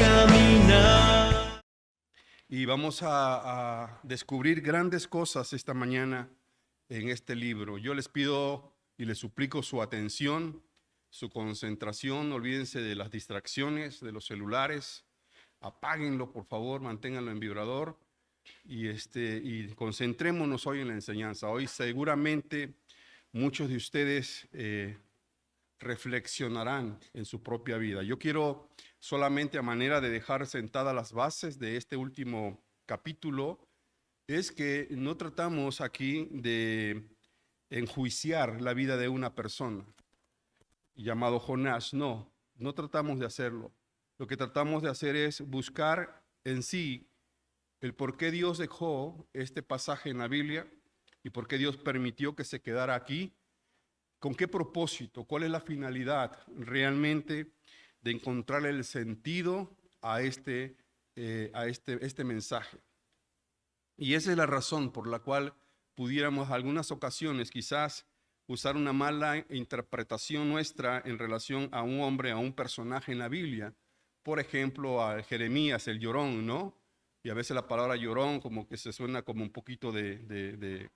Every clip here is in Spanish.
caminar. Y vamos a descubrir grandes cosas esta mañana en este libro. Yo les pido y les suplico su atención, su concentración. Olvídense de las distracciones, de los celulares. Apáguenlo, por favor, manténganlo en vibrador. Y concentrémonos hoy en la enseñanza. Hoy seguramente muchos de ustedes reflexionarán en su propia vida. Yo quiero solamente, a manera de dejar sentadas las bases de este último capítulo, es que no tratamos aquí de enjuiciar la vida de una persona llamado Jonás. No tratamos de hacerlo. Lo que tratamos de hacer es buscar en sí el por qué Dios dejó este pasaje en la Biblia y por qué Dios permitió que se quedara aquí. ¿Con qué propósito? ¿Cuál es la finalidad realmente de encontrarle el sentido a este mensaje? Y esa es la razón por la cual pudiéramos algunas ocasiones quizás usar una mala interpretación nuestra en relación a un hombre, a un personaje en la Biblia. Por ejemplo, a Jeremías, el llorón, ¿no? Y a veces la palabra llorón como que se suena como un poquito de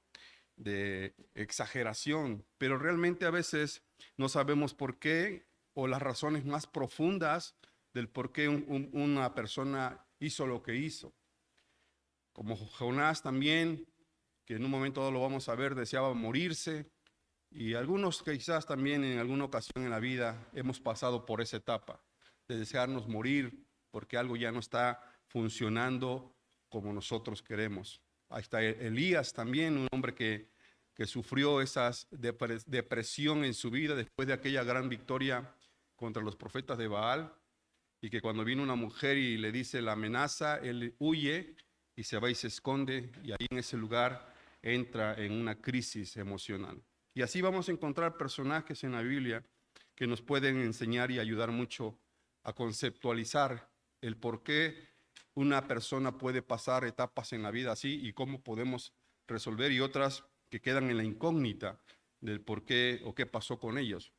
exageración, pero realmente a veces no sabemos por qué o las razones más profundas del por qué una persona hizo lo que hizo. Como Jonás también, que en un momento dado lo vamos a ver, deseaba morirse, y algunos que quizás también en alguna ocasión en la vida hemos pasado por esa etapa de desearnos morir porque algo ya no está funcionando como nosotros queremos. Ahí está Elías también, un hombre que sufrió esa depresión en su vida después de aquella gran victoria contra los profetas de Baal, y que cuando vino una mujer y le dice la amenaza, él huye y se va y se esconde, y ahí en ese lugar entra en una crisis emocional. Y así vamos a encontrar personajes en la Biblia que nos pueden enseñar y ayudar mucho a conceptualizar el por qué una persona puede pasar etapas en la vida así y cómo podemos resolver, y otras que quedan en la incógnita del por qué o qué pasó con ellos.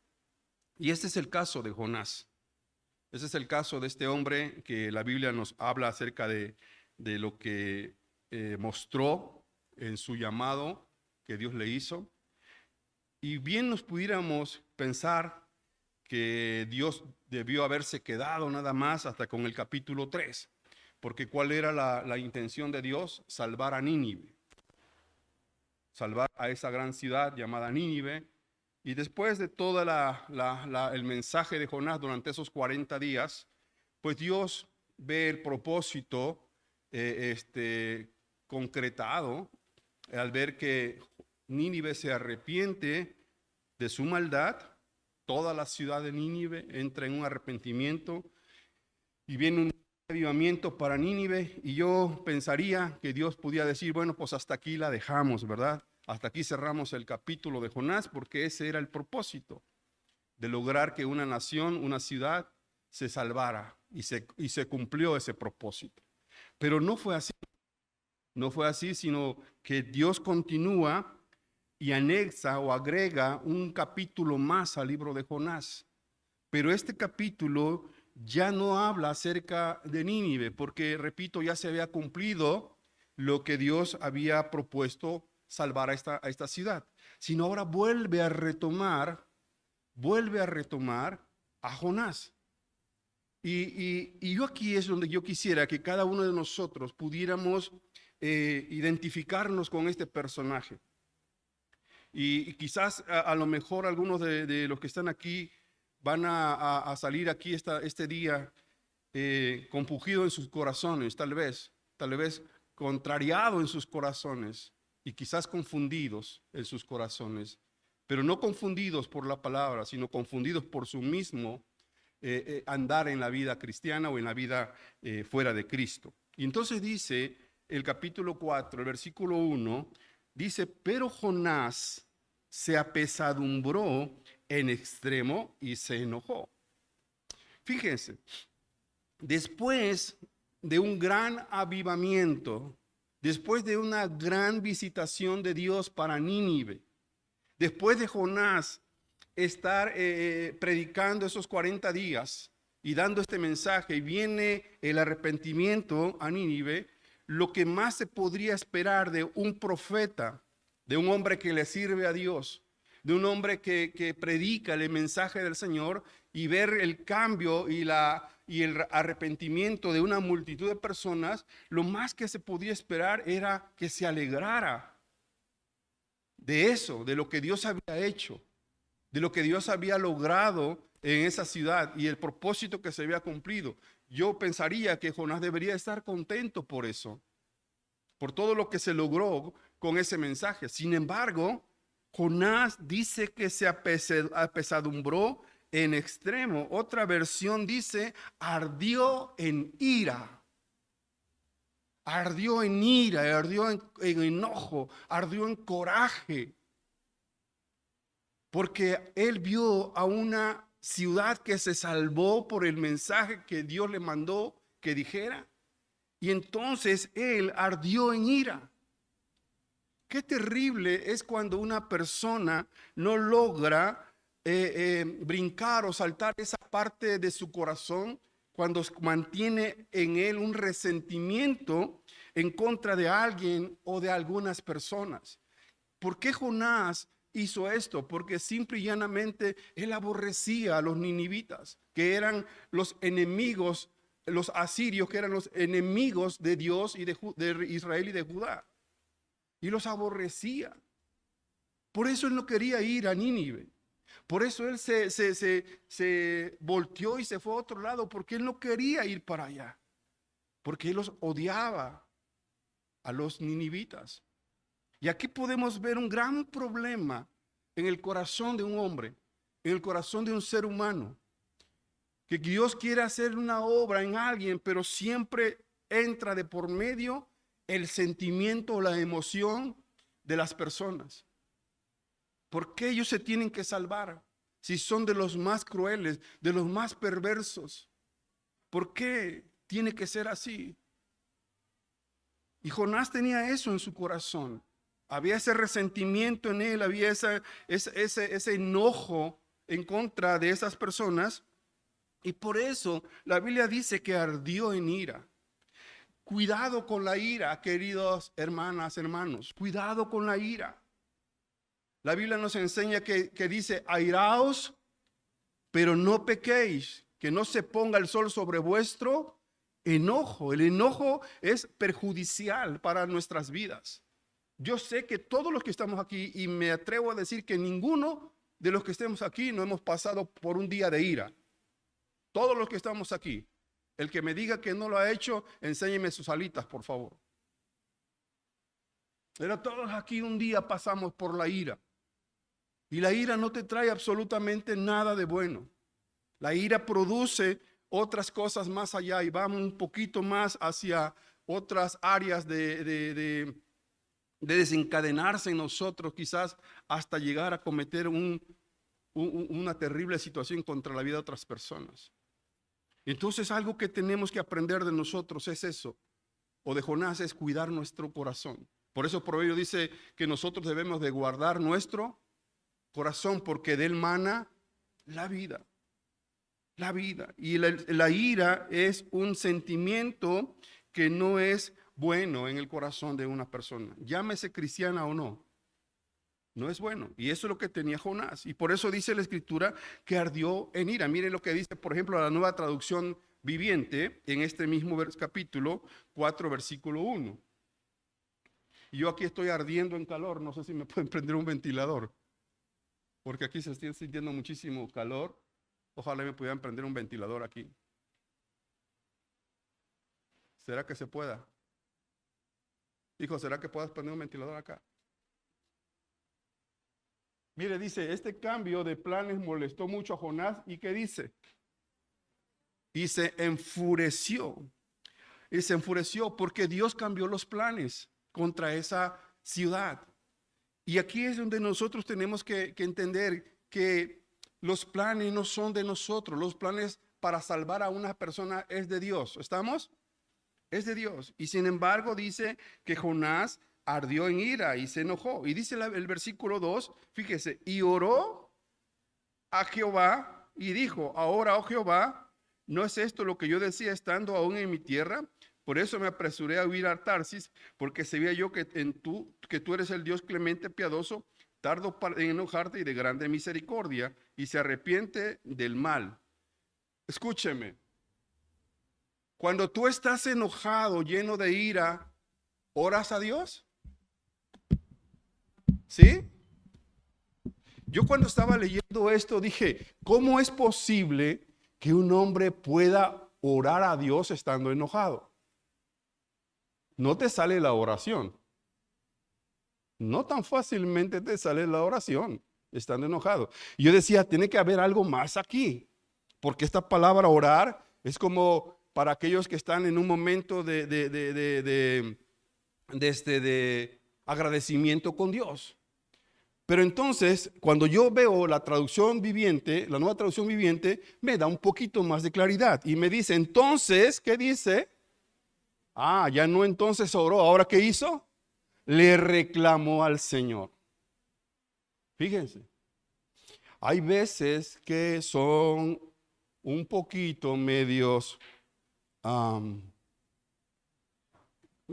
Y este es el caso de Jonás. Ese es el caso de este hombre que la Biblia nos habla acerca de lo que mostró en su llamado que Dios le hizo. Y bien nos pudiéramos pensar que Dios debió haberse quedado nada más hasta con el capítulo 3, porque ¿cuál era la intención de Dios? Salvar a Nínive, salvar a esa gran ciudad llamada Nínive. Y después de todo el mensaje de Jonás durante esos 40 días, pues Dios ve el propósito concretado al ver que Nínive se arrepiente de su maldad. Toda la ciudad de Nínive entra en un arrepentimiento y viene un avivamiento para Nínive, y yo pensaría que Dios podía decir, bueno, pues hasta aquí la dejamos, ¿verdad? Hasta aquí cerramos el capítulo de Jonás, porque ese era el propósito, de lograr que una nación, una ciudad se salvara, y se cumplió ese propósito. Pero no fue así. No fue así, sino que Dios continúa y anexa o agrega un capítulo más al libro de Jonás. Pero este capítulo ya no habla acerca de Nínive, porque, repito, ya se había cumplido lo que Dios había propuesto, salvar a esta ciudad, sino ahora vuelve a retomar a Jonás. Y yo aquí es donde yo quisiera que cada uno de nosotros pudiéramos identificarnos con este personaje. Y quizás a lo mejor algunos de los que están aquí van a salir aquí este día compungidos en sus corazones, tal vez contrariados en sus corazones, y quizás confundidos en sus corazones, pero no confundidos por la palabra, sino confundidos por su mismo andar en la vida cristiana o en la vida fuera de Cristo. Y entonces dice el capítulo 4, el versículo 1, dice, pero Jonás se apesadumbró en extremo y se enojó. Fíjense, después de un gran avivamiento, después de una gran visitación de Dios para Nínive, después de Jonás estar predicando esos 40 días y dando este mensaje, y viene el arrepentimiento a Nínive, lo que más se podría esperar de un profeta, de un hombre que le sirve a Dios, de un hombre que predica el mensaje del Señor, y ver el cambio y el arrepentimiento de una multitud de personas, lo más que se podía esperar era que se alegrara de eso, de lo que Dios había hecho, de lo que Dios había logrado en esa ciudad y el propósito que se había cumplido. Yo pensaría que Jonás debería estar contento por eso, por todo lo que se logró con ese mensaje. Sin embargo, Jonás dice que se apesadumbró en extremo. Otra versión dice, ardió en ira. Ardió en ira, ardió en enojo, ardió en coraje. Porque él vio a una ciudad que se salvó por el mensaje que Dios le mandó que dijera. Y entonces él ardió en ira. Qué terrible es cuando una persona no logra brincar o saltar esa parte de su corazón, cuando mantiene en él un resentimiento en contra de alguien o de algunas personas. ¿Por qué Jonás hizo esto? Porque simple y llanamente él aborrecía a los ninivitas, que eran los enemigos, los asirios, que eran los enemigos de Dios y de Israel y de Judá. Y los aborrecía. Por eso él no quería ir a Nínive. Por eso él se volteó y se fue a otro lado, porque él no quería ir para allá. Porque él los odiaba a los ninivitas. Y aquí podemos ver un gran problema en el corazón de un hombre, en el corazón de un ser humano. Que Dios quiere hacer una obra en alguien, pero siempre entra de por medio el sentimiento o la emoción de las personas. ¿Por qué ellos se tienen que salvar si son de los más crueles, de los más perversos? ¿Por qué tiene que ser así? Y Jonás tenía eso en su corazón. Había ese resentimiento en él, había ese enojo en contra de esas personas. Y por eso la Biblia dice que ardió en ira. Cuidado con la ira, queridos hermanas, hermanos. Cuidado con la ira. La Biblia nos enseña que dice, airaos, pero no pequéis, que no se ponga el sol sobre vuestro enojo. El enojo es perjudicial para nuestras vidas. Yo sé que todos los que estamos aquí, y me atrevo a decir que ninguno de los que estemos aquí no hemos pasado por un día de ira. Todos los que estamos aquí. El que me diga que no lo ha hecho, enséñeme sus alitas, por favor. Pero todos aquí un día pasamos por la ira. Y la ira no te trae absolutamente nada de bueno. La ira produce otras cosas más allá y vamos un poquito más hacia otras áreas de desencadenarse en nosotros, quizás hasta llegar a cometer una terrible situación contra la vida de otras personas. Entonces algo que tenemos que aprender de nosotros es eso, o de Jonás, es cuidar nuestro corazón. Por eso el proverbio dice que nosotros debemos de guardar nuestro corazón, porque de él mana la vida. La vida. Y la ira es un sentimiento que no es bueno en el corazón de una persona. Llámese cristiana o no. No es bueno. Y eso es lo que tenía Jonás. Y por eso dice la escritura que ardió en ira. Miren lo que dice, por ejemplo, la Nueva Traducción Viviente en este mismo capítulo 4, versículo 1. Y yo aquí estoy ardiendo en calor. No sé si me pueden prender un ventilador, porque aquí se está sintiendo muchísimo calor. Ojalá me pudieran prender un ventilador aquí. ¿Será que se pueda? Hijo, ¿será que puedas prender un ventilador acá? Mire, dice, este cambio de planes molestó mucho a Jonás. ¿Y qué dice? Y se enfureció. Y se enfureció porque Dios cambió los planes contra esa ciudad. Y aquí es donde nosotros tenemos que entender que los planes no son de nosotros. Los planes para salvar a una persona es de Dios. ¿Estamos? Es de Dios. Y sin embargo dice que Jonás ardió en ira y se enojó. Y dice el versículo 2, fíjese, y oró a Jehová y dijo, ahora, oh Jehová, ¿No es esto lo que yo decía estando aún en mi tierra? Por eso me apresuré a huir a Tarsis, porque sabía yo que tú eres el Dios clemente, piadoso, tardo en enojarte y de grande misericordia, y se arrepiente del mal. Escúcheme, cuando tú estás enojado, lleno de ira, ¿oras a Dios? ¿Sí? Yo cuando estaba leyendo esto dije, ¿cómo es posible que un hombre pueda orar a Dios estando enojado? No te sale la oración. No tan fácilmente te sale la oración estando enojado. Y yo decía, tiene que haber algo más aquí, porque esta palabra orar es como para aquellos que están en un momento de agradecimiento con Dios. Pero entonces, cuando yo veo la traducción viviente, la nueva traducción viviente, me da un poquito más de claridad y me dice, entonces, ¿qué dice? Ya no entonces oró, ¿ahora qué hizo? Le reclamó al Señor. Fíjense, hay veces que son un poquito medios,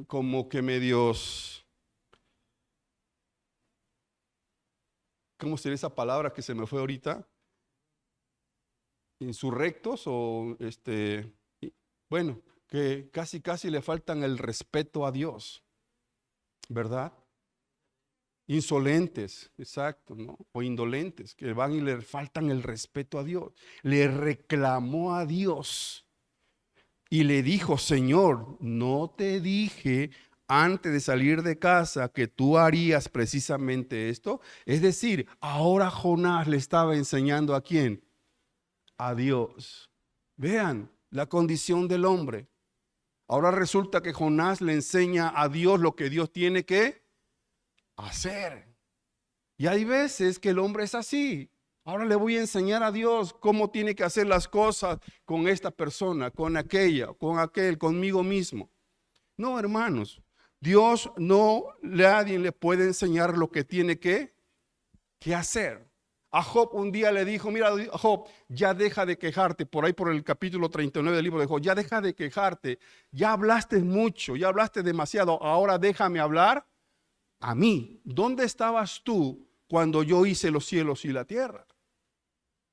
como que medios, ¿cómo sería esa palabra que se me fue ahorita? Insurrectos o bueno, que casi le faltan el respeto a Dios, ¿verdad? Insolentes, exacto, ¿no? O indolentes, que van y le faltan el respeto a Dios. Le reclamó a Dios y le dijo, Señor, ¿no te dije antes de salir de casa que tú harías precisamente esto? Es decir, ahora Jonás le estaba enseñando ¿a quién? A Dios. Vean la condición del hombre. Ahora resulta que Jonás le enseña a Dios lo que Dios tiene que hacer. Y hay veces que el hombre es así. Ahora le voy a enseñar a Dios cómo tiene que hacer las cosas con esta persona, con aquella, con aquel, conmigo mismo. No, hermanos, Dios nadie le puede enseñar lo que tiene que hacer. A Job un día le dijo, mira Job, ya deja de quejarte, por ahí por el capítulo 39 del libro de Job, ya deja de quejarte, ya hablaste mucho, ya hablaste demasiado, ahora déjame hablar a mí. ¿Dónde estabas tú cuando yo hice los cielos y la tierra?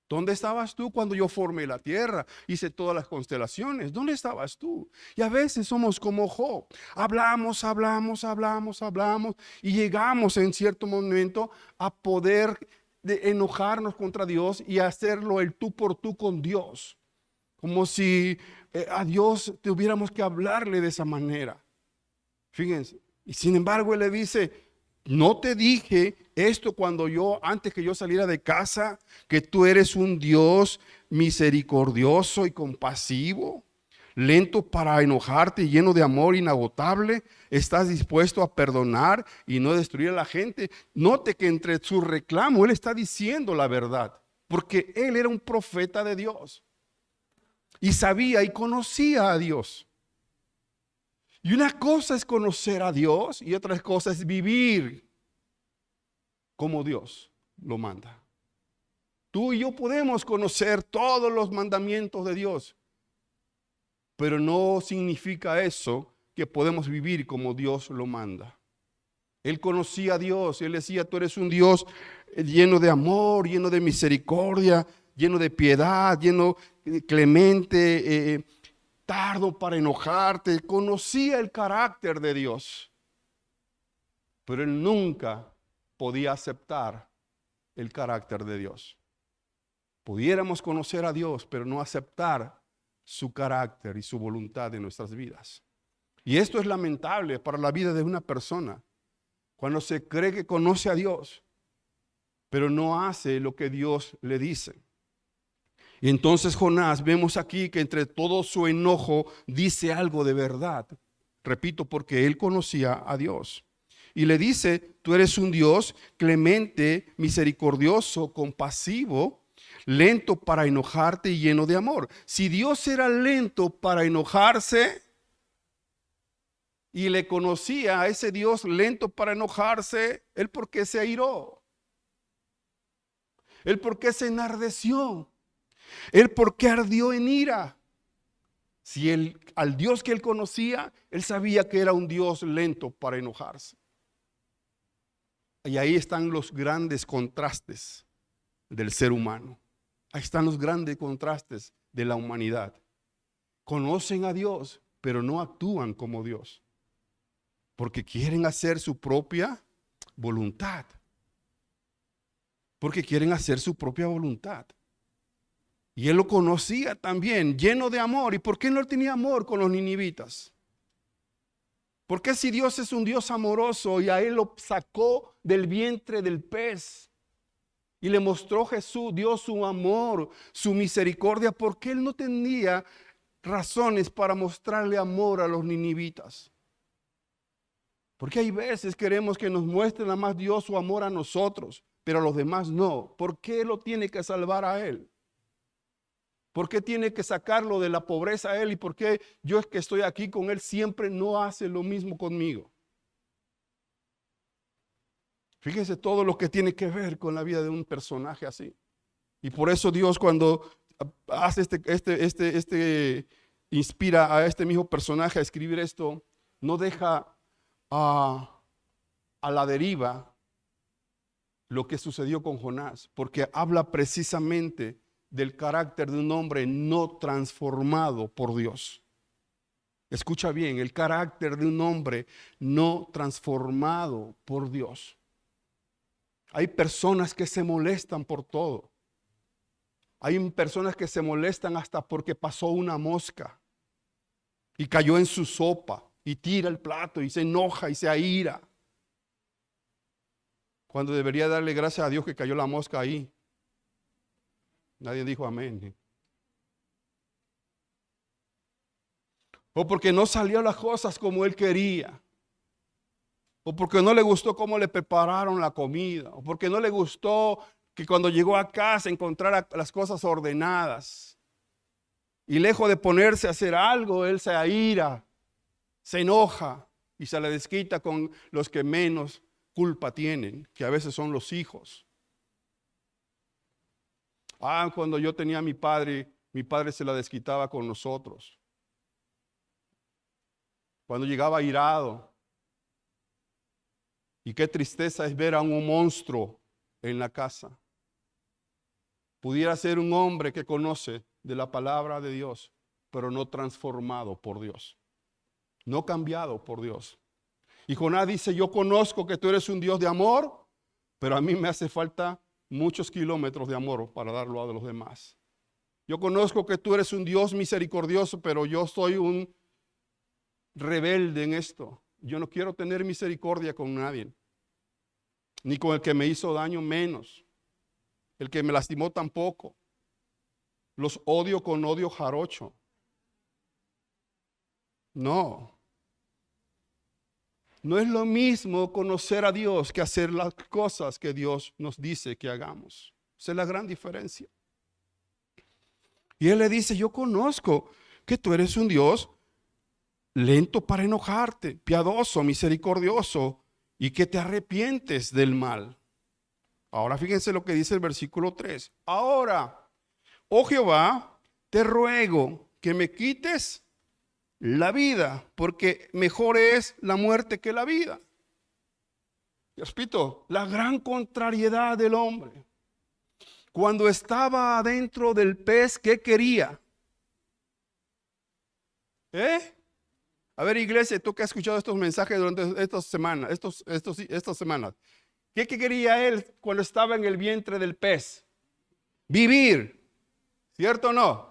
¿Dónde estabas tú cuando yo formé la tierra? Hice todas las constelaciones. ¿Dónde estabas tú? Y a veces somos como Job. Hablamos y llegamos en cierto momento a poder enojarnos contra Dios y hacerlo el tú por tú con Dios. Como si a Dios tuviéramos que hablarle de esa manera. Fíjense. Y sin embargo, él le dice, ¿no te dije esto antes que yo saliera de casa, que tú eres un Dios misericordioso y compasivo, lento para enojarte y lleno de amor inagotable? Estás dispuesto a perdonar y no destruir a la gente. Note que entre su reclamo, él está diciendo la verdad, porque él era un profeta de Dios y sabía y conocía a Dios. Y una cosa es conocer a Dios y otra cosa es vivir como Dios lo manda. Tú y yo podemos conocer todos los mandamientos de Dios, pero no significa eso que podemos vivir como Dios lo manda. Él conocía a Dios, él decía, tú eres un Dios lleno de amor, lleno de misericordia, lleno de piedad, lleno clemente, tardo para enojarte. Conocía el carácter de Dios, pero él nunca podía aceptar el carácter de Dios. Pudiéramos conocer a Dios, pero no aceptar su carácter y su voluntad en nuestras vidas. Y esto es lamentable para la vida de una persona, cuando se cree que conoce a Dios, pero no hace lo que Dios le dice. Y entonces Jonás, vemos aquí que entre todo su enojo dice algo de verdad. Repito, porque él conocía a Dios. Y le dice, tú eres un Dios clemente, misericordioso, compasivo, lento para enojarte y lleno de amor. Si Dios era lento para enojarse y le conocía a ese Dios lento para enojarse, ¿él por qué se airó? ¿Él por qué se enardeció? ¿Él por qué ardió en ira? Al Dios que él conocía, él sabía que era un Dios lento para enojarse. Y ahí están los grandes contrastes del ser humano. Ahí están los grandes contrastes de la humanidad. Conocen a Dios, pero no actúan como Dios, porque quieren hacer su propia voluntad. Porque quieren hacer su propia voluntad. Y él lo conocía también, lleno de amor. ¿Y por qué no tenía amor con los ninivitas? ¿Por qué si Dios es un Dios amoroso y a él lo sacó del vientre del pez y le mostró Jesús, Dios su amor, su misericordia? ¿Por qué él no tenía razones para mostrarle amor a los ninivitas? Porque hay veces queremos que nos muestre nada más Dios su amor a nosotros, pero a los demás no. ¿Por qué lo tiene que salvar a él? ¿Por qué tiene que sacarlo de la pobreza a él? ¿Y por qué yo es que estoy aquí con él siempre no hace lo mismo conmigo? Fíjense todo lo que tiene que ver con la vida de un personaje así. Y por eso Dios cuando hace inspira a este mismo personaje a escribir esto, no deja a la deriva lo que sucedió con Jonás, porque habla precisamente del carácter de un hombre no transformado por Dios. Escucha bien, el carácter de un hombre no transformado por Dios. Hay personas que se molestan por todo. Hay personas que se molestan hasta porque pasó una mosca y cayó en su sopa y tira el plato y se enoja y se aira, cuando debería darle gracias a Dios que cayó la mosca ahí. Nadie dijo amén. O porque no salió las cosas como él quería. O porque no le gustó cómo le prepararon la comida. O porque no le gustó que cuando llegó a casa encontrara las cosas ordenadas. Y lejos de ponerse a hacer algo, él se aira, se enoja y se le desquita con los que menos culpa tienen, que a veces son los hijos. Cuando yo tenía a mi padre se la desquitaba con nosotros. Cuando llegaba airado. Y qué tristeza es ver a un monstruo en la casa. Pudiera ser un hombre que conoce de la palabra de Dios, pero no transformado por Dios. No cambiado por Dios. Y Jonás dice, yo conozco que tú eres un Dios de amor, pero a mí me hace falta muchos kilómetros de amor para darlo a los demás. Yo conozco que tú eres un Dios misericordioso, pero yo soy un rebelde en esto. Yo no quiero tener misericordia con nadie, ni con el que me hizo daño menos, el que me lastimó tampoco. Los odio con odio jarocho. No es lo mismo conocer a Dios que hacer las cosas que Dios nos dice que hagamos. Esa es la gran diferencia. Y él le dice, yo conozco que tú eres un Dios lento para enojarte, piadoso, misericordioso, y que te arrepientes del mal. Ahora fíjense lo que dice el versículo 3. Ahora, oh Jehová, te ruego que me quites la vida, porque mejor es la muerte que la vida. Y repito, la gran contrariedad del hombre. Cuando estaba adentro del pez, ¿qué quería? A ver, iglesia, tú que has escuchado estos mensajes durante estas semanas, ¿qué quería él cuando estaba en el vientre del pez? Vivir, ¿cierto o no?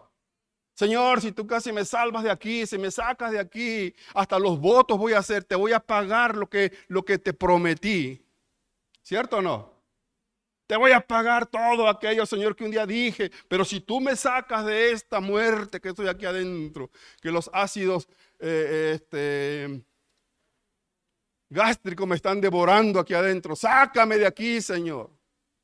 Señor, si tú casi me salvas de aquí, si me sacas de aquí, hasta los votos voy a hacer, te voy a pagar lo que te prometí. ¿Cierto o no? Te voy a pagar todo aquello, Señor, que un día dije, pero si tú me sacas de esta muerte que estoy aquí adentro, que los ácidos gástricos me están devorando aquí adentro, sácame de aquí, Señor.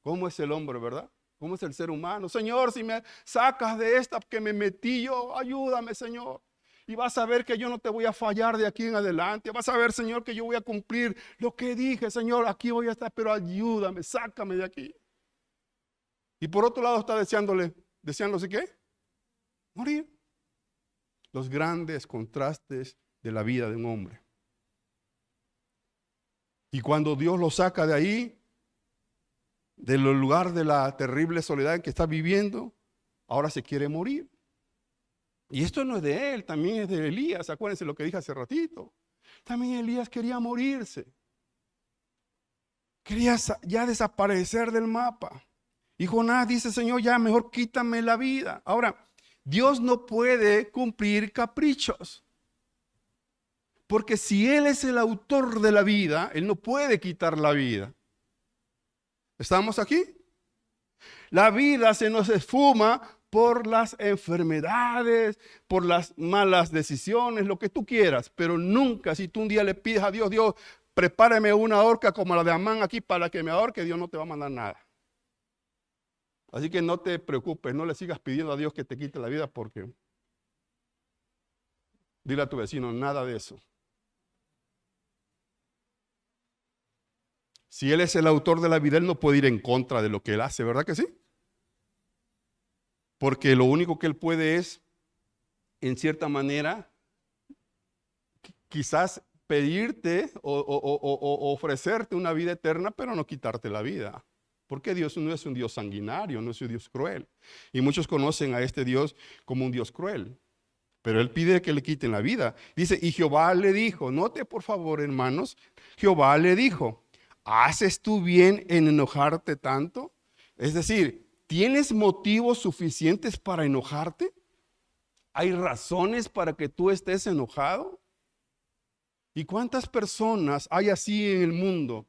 ¿Cómo es el hombre, verdad? ¿Cómo es el ser humano? Señor, si me sacas de esta que me metí yo, ayúdame, Señor. Y vas a ver que yo no te voy a fallar de aquí en adelante. Vas a ver, Señor, que yo voy a cumplir lo que dije. Señor, aquí voy a estar, pero ayúdame, sácame de aquí. Y por otro lado está deseándose, ¿qué? Morir. los grandes contrastes de la vida de un hombre. Y cuando Dios lo saca de ahí, del lugar de la terrible soledad en que está viviendo, ahora se quiere morir. Y esto no es de él, también es de Elías. Acuérdense lo que dije hace ratito. También Elías quería morirse. Quería ya desaparecer del mapa. Y Jonás dice, Señor, ya mejor quítame la vida. Ahora, Dios no puede cumplir caprichos. Porque si Él es el autor de la vida, Él no puede quitar la vida. ¿Estamos aquí? La vida se nos esfuma por las enfermedades, por las malas decisiones, lo que tú quieras. Pero nunca, si tú un día le pides a Dios, Dios, prepárame una horca como la de Amán aquí para que me ahorque, Dios no te va a mandar nada. Así que no te preocupes, no le sigas pidiendo a Dios que te quite la vida porque dile a tu vecino, nada de eso. Si Él es el autor de la vida, Él no puede ir en contra de lo que Él hace, ¿verdad que sí? Porque lo único que Él puede es, en cierta manera, quizás pedirte o ofrecerte una vida eterna, pero no quitarte la vida. Porque Dios no es un Dios sanguinario, no es un Dios cruel. Y muchos conocen a este Dios como un Dios cruel. Pero Él pide que le quiten la vida. Dice, y Jehová le dijo, note por favor, hermanos, Jehová le dijo, ¿haces tú bien en enojarte tanto? Es decir, ¿tienes motivos suficientes para enojarte? ¿Hay razones para que tú estés enojado? ¿Y cuántas personas hay así en el mundo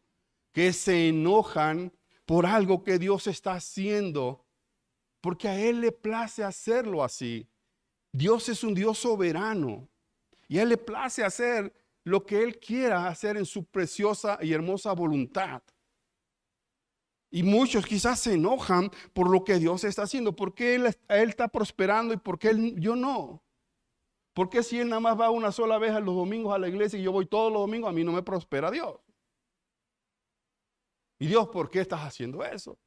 que se enojan por algo que Dios está haciendo? Porque a Él le place hacerlo así. Dios es un Dios soberano y a Él le place hacer lo que Él quiera hacer en su preciosa y hermosa voluntad. Y muchos quizás se enojan por lo que Dios está haciendo. ¿Por qué Él está prosperando y por qué yo no? ¿Por qué si Él nada más va una sola vez a los domingos a la iglesia y yo voy todos los domingos, a mí no me prospera Dios? Y Dios, ¿por qué estás haciendo eso?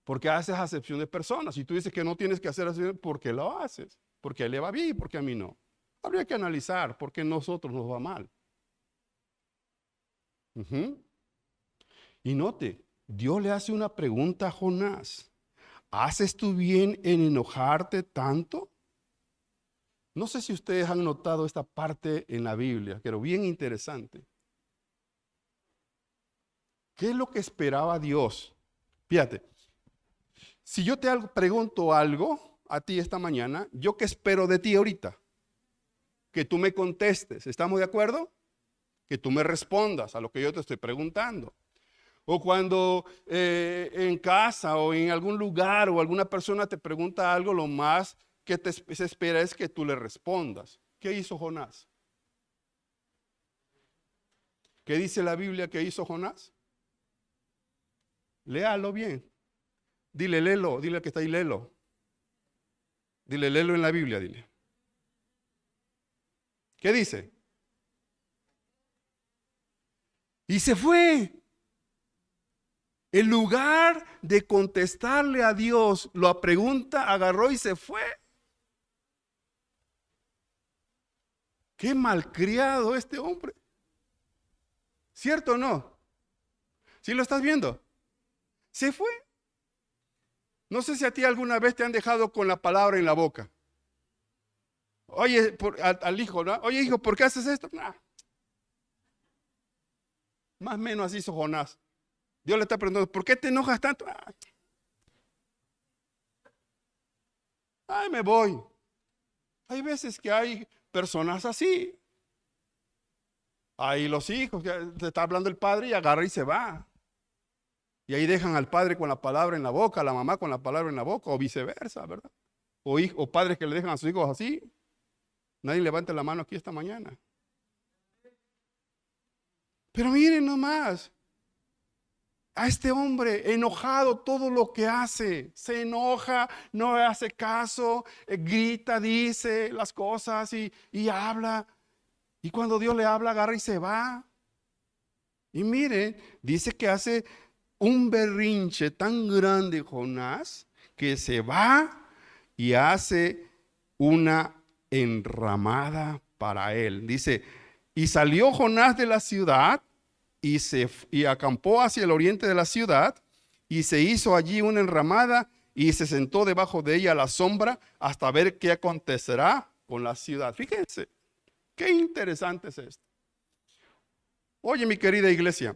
Porque haces acepción de personas. Si tú dices que no tienes que hacer así, ¿por qué lo haces? Porque a Él le va bien y porque a mí no. Habría que analizar por qué a nosotros nos va mal. Y note, Dios le hace una pregunta a Jonás. ¿Haces tú bien en enojarte tanto? No sé si ustedes han notado esta parte en la Biblia, pero bien interesante. ¿Qué es lo que esperaba Dios? Fíjate, si yo te pregunto algo a ti esta mañana, ¿yo qué espero de ti ahorita? Que tú me contestes, ¿estamos de acuerdo? Que tú me respondas a lo que yo te estoy preguntando. O cuando en casa o en algún lugar o alguna persona te pregunta algo, lo más que se espera es que tú le respondas. ¿Qué hizo Jonás? ¿Qué dice la Biblia que hizo Jonás? Léalo bien. Dile, léelo, dile al que está ahí, léelo. Dile, léelo en la Biblia, dile. ¿Qué dice? Y se fue. En lugar de contestarle a Dios la pregunta, agarró y se fue. Qué malcriado este hombre. ¿Cierto o no? ¿Sí lo estás viendo? Se fue. No sé si a ti alguna vez te han dejado con la palabra en la boca. Oye, al hijo, ¿no? Oye, hijo, ¿por qué haces esto? Nah. Más o menos así hizo Jonás. Dios le está preguntando, ¿por qué te enojas tanto? Ay, me voy. Hay veces que hay personas así. Hay los hijos, que te está hablando el padre y agarra y se va. Y ahí dejan al padre con la palabra en la boca, a la mamá con la palabra en la boca, o viceversa, ¿verdad? O padres que le dejan a sus hijos así. Nadie levante la mano aquí esta mañana. Pero miren nomás. A este hombre enojado todo lo que hace, se enoja, no hace caso, grita, dice las cosas y habla. Y cuando Dios le habla, agarra y se va. Y miren, dice que hace un berrinche tan grande Jonás que se va y hace una enramada para él. Dice, y salió Jonás de la ciudad y acampó hacia el oriente de la ciudad y se hizo allí una enramada y se sentó debajo de ella a la sombra hasta ver qué acontecerá con la ciudad. Fíjense, qué interesante es esto. Oye, mi querida iglesia,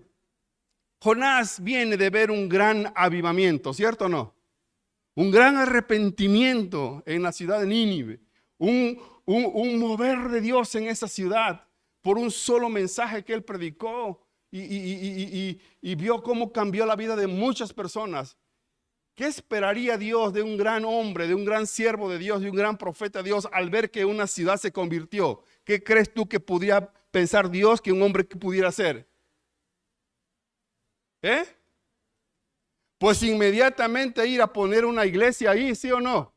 Jonás viene de ver un gran avivamiento, ¿cierto o no? Un gran arrepentimiento en la ciudad de Nínive, un mover de Dios en esa ciudad por un solo mensaje que él predicó y vio cómo cambió la vida de muchas personas. ¿Qué esperaría Dios de un gran hombre, de un gran siervo de Dios, de un gran profeta de Dios al ver que una ciudad se convirtió? ¿Qué crees tú que pudiera pensar Dios que un hombre pudiera hacer? Pues inmediatamente ir a poner una iglesia ahí, ¿sí o no?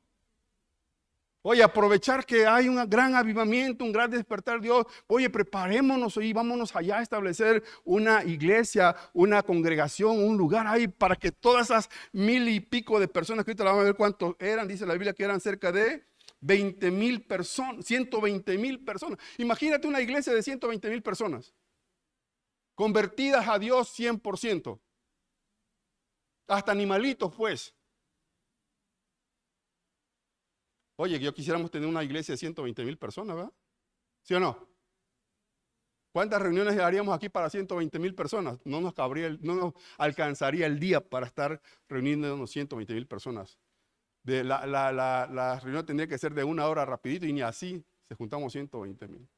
Oye, aprovechar que hay un gran avivamiento, un gran despertar de Dios. Oye, preparémonos y vámonos allá a establecer una iglesia, una congregación, un lugar ahí para que todas esas 1000 y pico de personas, que ahorita la vamos a ver cuántos eran, dice la Biblia que eran cerca de 20,000 personas, 120,000 personas. Imagínate una iglesia de 120,000 personas, convertidas a Dios 100%. Hasta animalitos, pues. Oye, yo quisiéramos tener una iglesia de 120,000 personas, ¿verdad? ¿Sí o no? ¿Cuántas reuniones haríamos aquí para 120,000 personas? No nos alcanzaría el día para estar reuniéndonos 120,000 personas. La reunión tendría que ser de 1 hora rapidito y ni así se juntamos 120,000.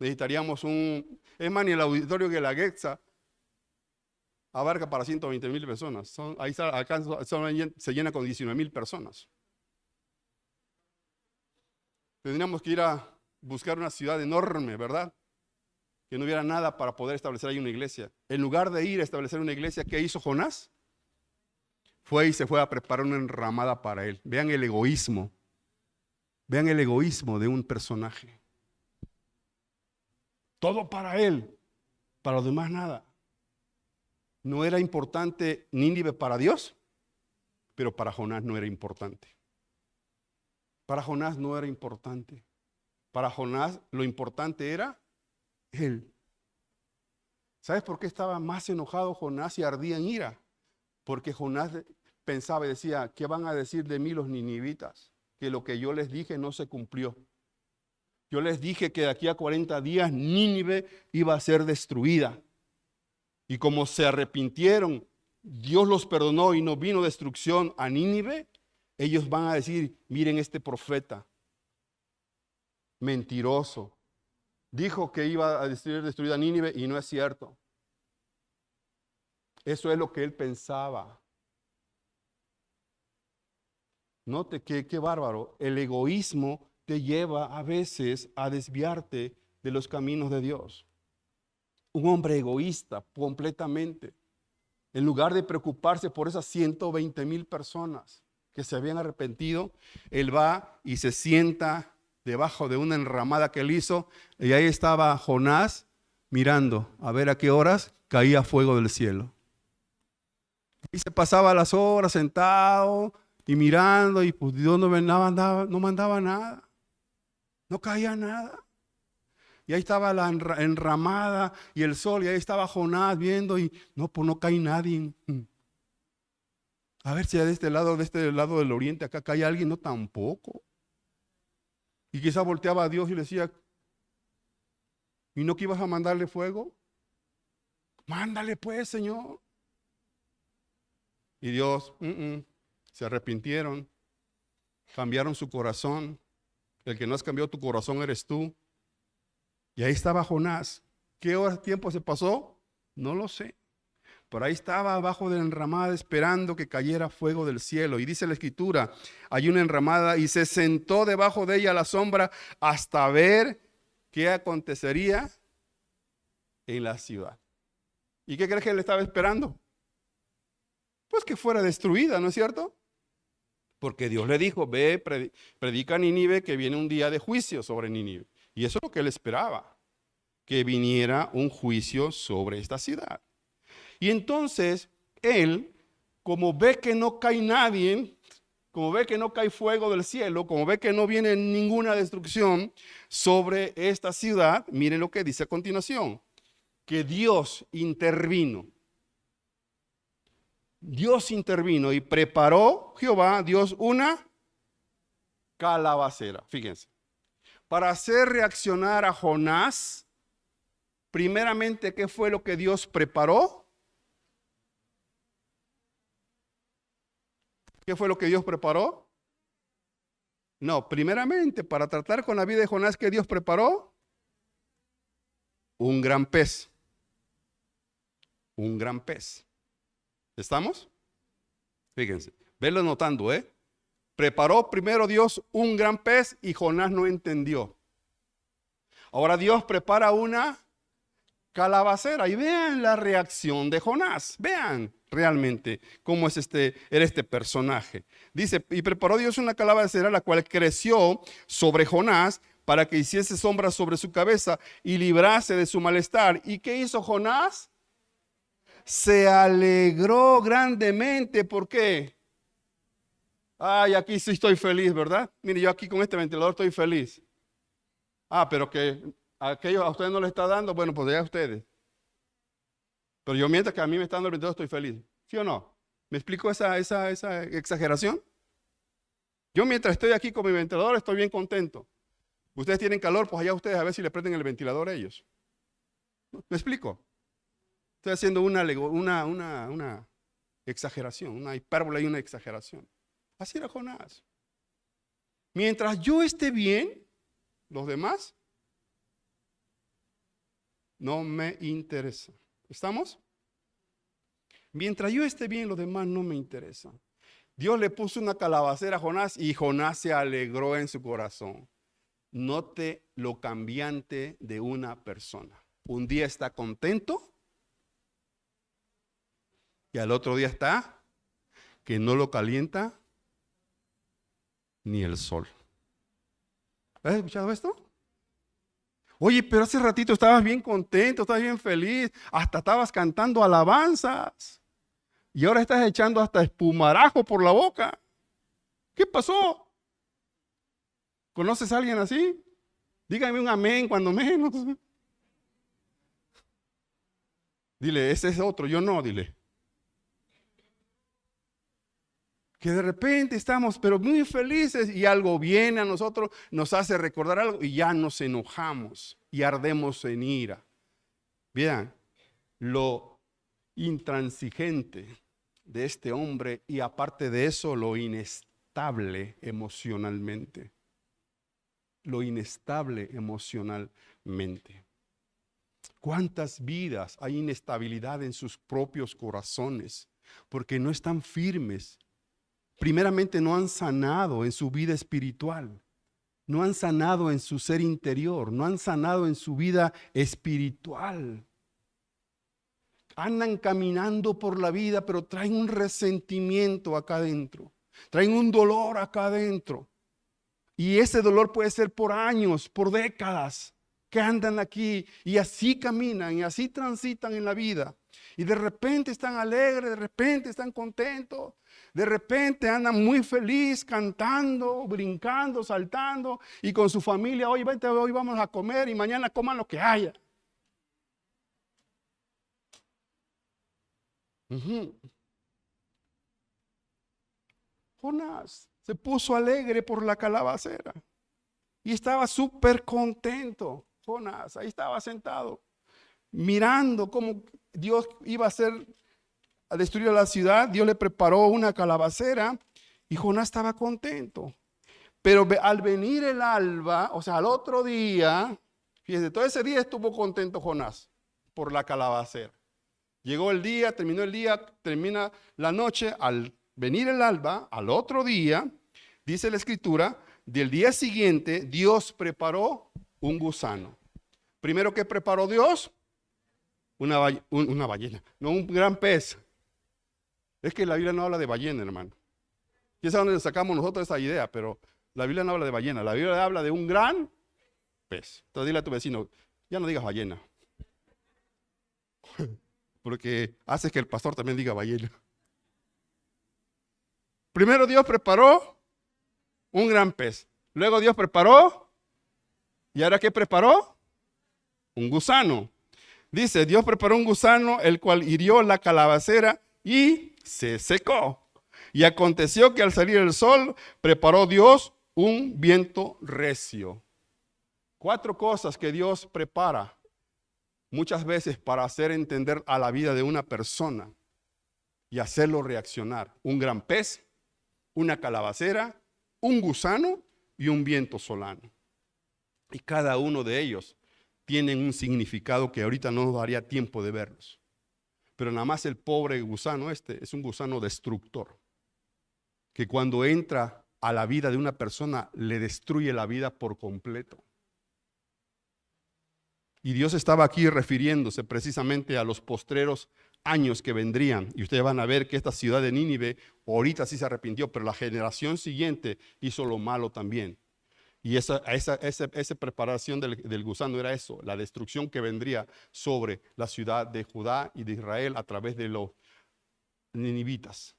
Necesitaríamos es más, ni el auditorio que la Getza abarca para 120,000 personas. Ahí se llena con 19,000 personas. Tendríamos que ir a buscar una ciudad enorme, ¿verdad? Que no hubiera nada para poder establecer ahí una iglesia. En lugar de ir a establecer una iglesia, ¿qué hizo Jonás? Fue y se fue a preparar una enramada para él. Vean el egoísmo. Vean el egoísmo de un personaje. Todo para él, para los demás nada. No era importante Nínive para Dios, pero para Jonás no era importante. Para Jonás no era importante. Para Jonás lo importante era él. ¿Sabes por qué estaba más enojado Jonás y ardía en ira? Porque Jonás pensaba y decía, ¿qué van a decir de mí los ninivitas? Que lo que yo les dije no se cumplió. Yo les dije que de aquí a 40 días Nínive iba a ser destruida. Y como se arrepintieron, Dios los perdonó y no vino destrucción a Nínive. Ellos van a decir, miren este profeta, mentiroso, dijo que iba a destruir a Nínive y no es cierto. Eso es lo que él pensaba. Note qué bárbaro, el egoísmo te lleva a veces a desviarte de los caminos de Dios. Un hombre egoísta completamente, en lugar de preocuparse por esas 120,000 personas que se habían arrepentido, él va y se sienta debajo de una enramada que él hizo, y ahí estaba Jonás mirando a ver a qué horas caía fuego del cielo. Y se pasaba las horas sentado y mirando, y pues Dios no mandaba nada, no caía nada. Y ahí estaba la enramada y el sol, y ahí estaba Jonás viendo, y no, pues no cae nadie. A ver si de este lado del oriente, acá cae alguien, no, tampoco. Y quizá volteaba a Dios y le decía, ¿y no que ibas a mandarle fuego? Mándale pues, Señor. Y Dios, se arrepintieron, cambiaron su corazón. El que no has cambiado tu corazón eres tú. Y ahí estaba Jonás. ¿Qué tiempo se pasó? No lo sé. Por ahí estaba abajo de la enramada esperando que cayera fuego del cielo. Y dice la escritura, hay una enramada y se sentó debajo de ella a la sombra hasta ver qué acontecería en la ciudad. ¿Y qué crees que él estaba esperando? Pues que fuera destruida, ¿no es cierto? Porque Dios le dijo, ve, predica a Nínive que viene un día de juicio sobre Nínive. Y eso es lo que él esperaba, que viniera un juicio sobre esta ciudad. Y entonces él, como ve que no cae nadie, como ve que no cae fuego del cielo, como ve que no viene ninguna destrucción sobre esta ciudad, miren lo que dice a continuación, que Dios intervino. Dios intervino y preparó Jehová, Dios, una calabacera. Fíjense, para hacer reaccionar a Jonás, primeramente, ¿qué fue lo que Dios preparó? ¿Qué fue lo que Dios preparó? No, primeramente, para tratar con la vida de Jonás, ¿qué Dios preparó? Un gran pez. Un gran pez. ¿Estamos? Fíjense, venlo notando, ¿eh? Preparó primero Dios un gran pez y Jonás no entendió. Ahora Dios prepara una calabacera y vean la reacción de Jonás. Vean realmente cómo es era este personaje. Dice, y preparó Dios una calabacera, la cual creció sobre Jonás para que hiciese sombra sobre su cabeza y librase de su malestar. ¿Y qué hizo Jonás? Se alegró grandemente. ¿Por qué? Ay, aquí sí estoy feliz, ¿verdad? Mire, yo aquí con este ventilador estoy feliz. Ah, pero que aquello a ustedes no les está dando, bueno, pues ya a ustedes. Pero yo mientras que a mí me está dando el ventilador estoy feliz. ¿Sí o no? ¿Me explico esa exageración? Yo mientras estoy aquí con mi ventilador estoy bien contento. Ustedes tienen calor, pues allá ustedes a ver si le prenden el ventilador a ellos. ¿Me explico? Estoy haciendo una exageración, una hipérbole y una exageración. Así era Jonás. Mientras yo esté bien, los demás no me interesan. ¿Estamos? Mientras yo esté bien, los demás no me interesan. Dios le puso una calabacera a Jonás y Jonás se alegró en su corazón. Note lo cambiante de una persona. Un día está contento y al otro día está que no lo calienta ni el sol. ¿Has escuchado esto? Oye, pero hace ratito estabas bien contento, estabas bien feliz, hasta estabas cantando alabanzas y ahora estás echando hasta espumarajo por la boca. ¿Qué pasó? ¿Conoces a alguien así? Dígame un amén cuando menos. Dile, ese es otro, yo no, dile. Que de repente estamos, pero muy felices y algo viene a nosotros, nos hace recordar algo y ya nos enojamos y ardemos en ira. Vean, lo intransigente de este hombre y aparte de eso, lo inestable emocionalmente. Lo inestable emocionalmente. ¿Cuántas vidas hay inestabilidad en sus propios corazones? Porque no están firmes. Primeramente no han sanado en su vida espiritual, no han sanado en su ser interior, no han sanado en su vida espiritual. Andan caminando por la vida, pero traen un resentimiento acá adentro, traen un dolor acá adentro. Y ese dolor puede ser por años, por décadas, que andan aquí y así caminan y así transitan en la vida. Y de repente están alegres, de repente están contentos, de repente andan muy feliz cantando, brincando, saltando y con su familia, oye, vente, hoy vamos a comer y mañana coman lo que haya. Jonás se puso alegre por la calabacera y estaba súper contento. Jonás ahí estaba sentado, mirando cómo Dios iba a destruir la ciudad. Dios le preparó una calabacera y Jonás estaba contento. Pero al venir el alba, o sea, al otro día, fíjense, todo ese día estuvo contento Jonás por la calabacera. Llegó el día, termina la noche, al venir el alba, al otro día, dice la escritura, del día siguiente Dios preparó un gusano. Primero, ¿qué preparó Dios? Una ballena, no un gran pez. Es que la Biblia no habla de ballena, hermano. ¿Quién sabe dónde sacamos nosotros esa idea? Pero la Biblia no habla de ballena, la Biblia habla de un gran pez. Entonces dile a tu vecino, ya no digas ballena. Porque haces que el pastor también diga ballena. Primero Dios preparó un gran pez. Luego Dios preparó, ¿y ahora qué preparó? Un gusano. Dice, Dios preparó un gusano, el cual hirió la calabacera y se secó. Y aconteció que al salir el sol, preparó Dios un viento recio. 4 cosas que Dios prepara muchas veces para hacer entender a la vida de una persona y hacerlo reaccionar. Un gran pez, una calabacera, un gusano y un viento solano. Y cada uno de ellos tienen un significado que ahorita no nos daría tiempo de verlos. Pero nada más el pobre gusano es un gusano destructor, que cuando entra a la vida de una persona le destruye la vida por completo. Y Dios estaba aquí refiriéndose precisamente a los postreros años que vendrían. Y ustedes van a ver que esta ciudad de Nínive ahorita sí se arrepintió, pero la generación siguiente hizo lo malo también. Y esa preparación del gusano era eso, la destrucción que vendría sobre la ciudad de Judá y de Israel a través de los ninivitas.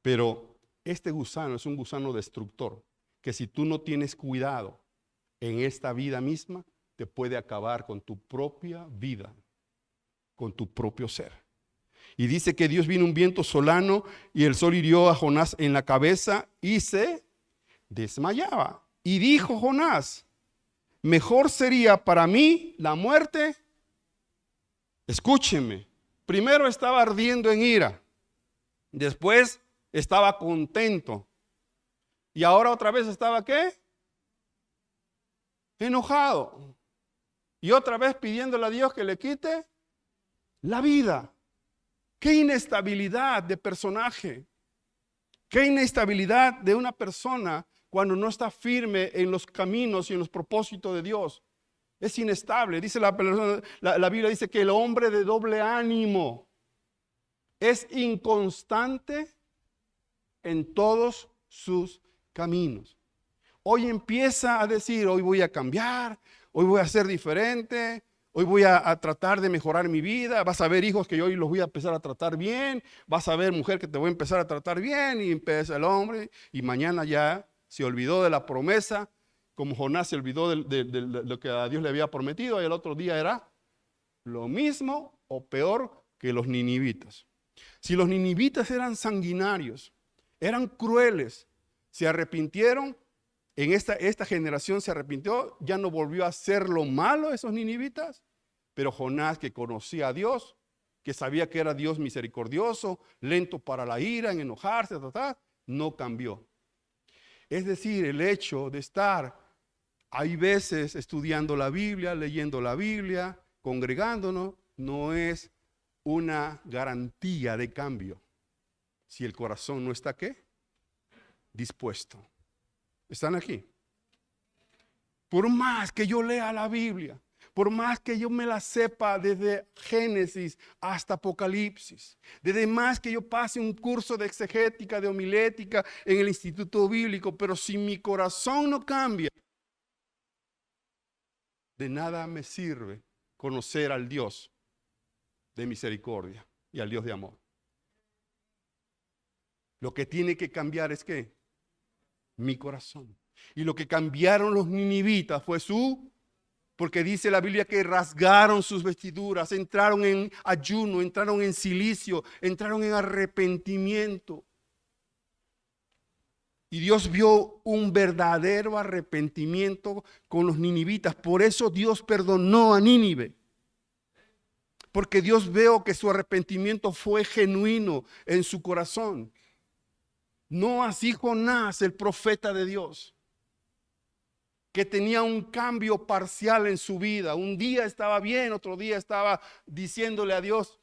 Pero este gusano es un gusano destructor, que si tú no tienes cuidado en esta vida misma, te puede acabar con tu propia vida, con tu propio ser. Y dice que Dios vino un viento solano y el sol hirió a Jonás en la cabeza y se desmayaba. Y dijo Jonás, mejor sería para mí la muerte. Escúchenme, primero estaba ardiendo en ira, después estaba contento y ahora otra vez estaba ¿qué? Enojado. Y otra vez pidiéndole a Dios que le quite la vida. Qué inestabilidad de personaje. Qué inestabilidad de una persona cuando no está firme en los caminos y en los propósitos de Dios. Es inestable. Dice la Biblia dice que el hombre de doble ánimo es inconstante en todos sus caminos. Hoy empieza a decir, hoy voy a cambiar, hoy voy a ser diferente, hoy voy a tratar de mejorar mi vida. Vas a ver hijos que yo hoy los voy a empezar a tratar bien, vas a ver mujer que te voy a empezar a tratar bien, y empieza el hombre y mañana ya se olvidó de la promesa, como Jonás se olvidó de lo que a Dios le había prometido, y el otro día era lo mismo o peor que los ninivitas. Si los ninivitas eran sanguinarios, eran crueles, se arrepintieron, en esta generación se arrepintió, ya no volvió a hacer lo malo esos ninivitas, pero Jonás, que conocía a Dios, que sabía que era Dios misericordioso, lento para la ira, en enojarse, no cambió. Es decir, el hecho de estar, hay veces estudiando la Biblia, leyendo la Biblia, congregándonos, no es una garantía de cambio. Si el corazón no está ¿qué? Dispuesto. ¿Están aquí? Por más que yo lea la Biblia, por más que yo me la sepa desde Génesis hasta Apocalipsis, desde más que yo pase un curso de exegética, de homilética en el Instituto Bíblico, pero si mi corazón no cambia, de nada me sirve conocer al Dios de misericordia y al Dios de amor. Lo que tiene que cambiar es ¿qué? Mi corazón. Y lo que cambiaron los ninivitas fue porque dice la Biblia que rasgaron sus vestiduras, entraron en ayuno, entraron en cilicio, entraron en arrepentimiento. Y Dios vio un verdadero arrepentimiento con los ninivitas. Por eso Dios perdonó a Nínive. Porque Dios vio que su arrepentimiento fue genuino en su corazón. No así Jonás, el profeta de Dios, que tenía un cambio parcial en su vida. Un día estaba bien, otro día estaba diciéndole a Dios,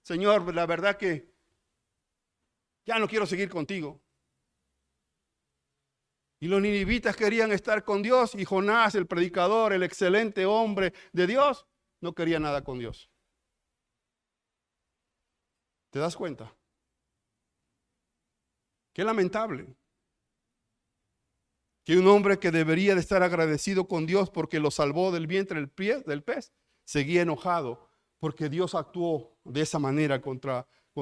Señor, la verdad que ya no quiero seguir contigo. Y los ninivitas querían estar con Dios y Jonás, el predicador, el excelente hombre de Dios, no quería nada con Dios. ¿Te das cuenta? Qué lamentable que un hombre que debería de estar agradecido con Dios porque lo salvó del vientre del pez, seguía enojado porque Dios actuó de esa manera con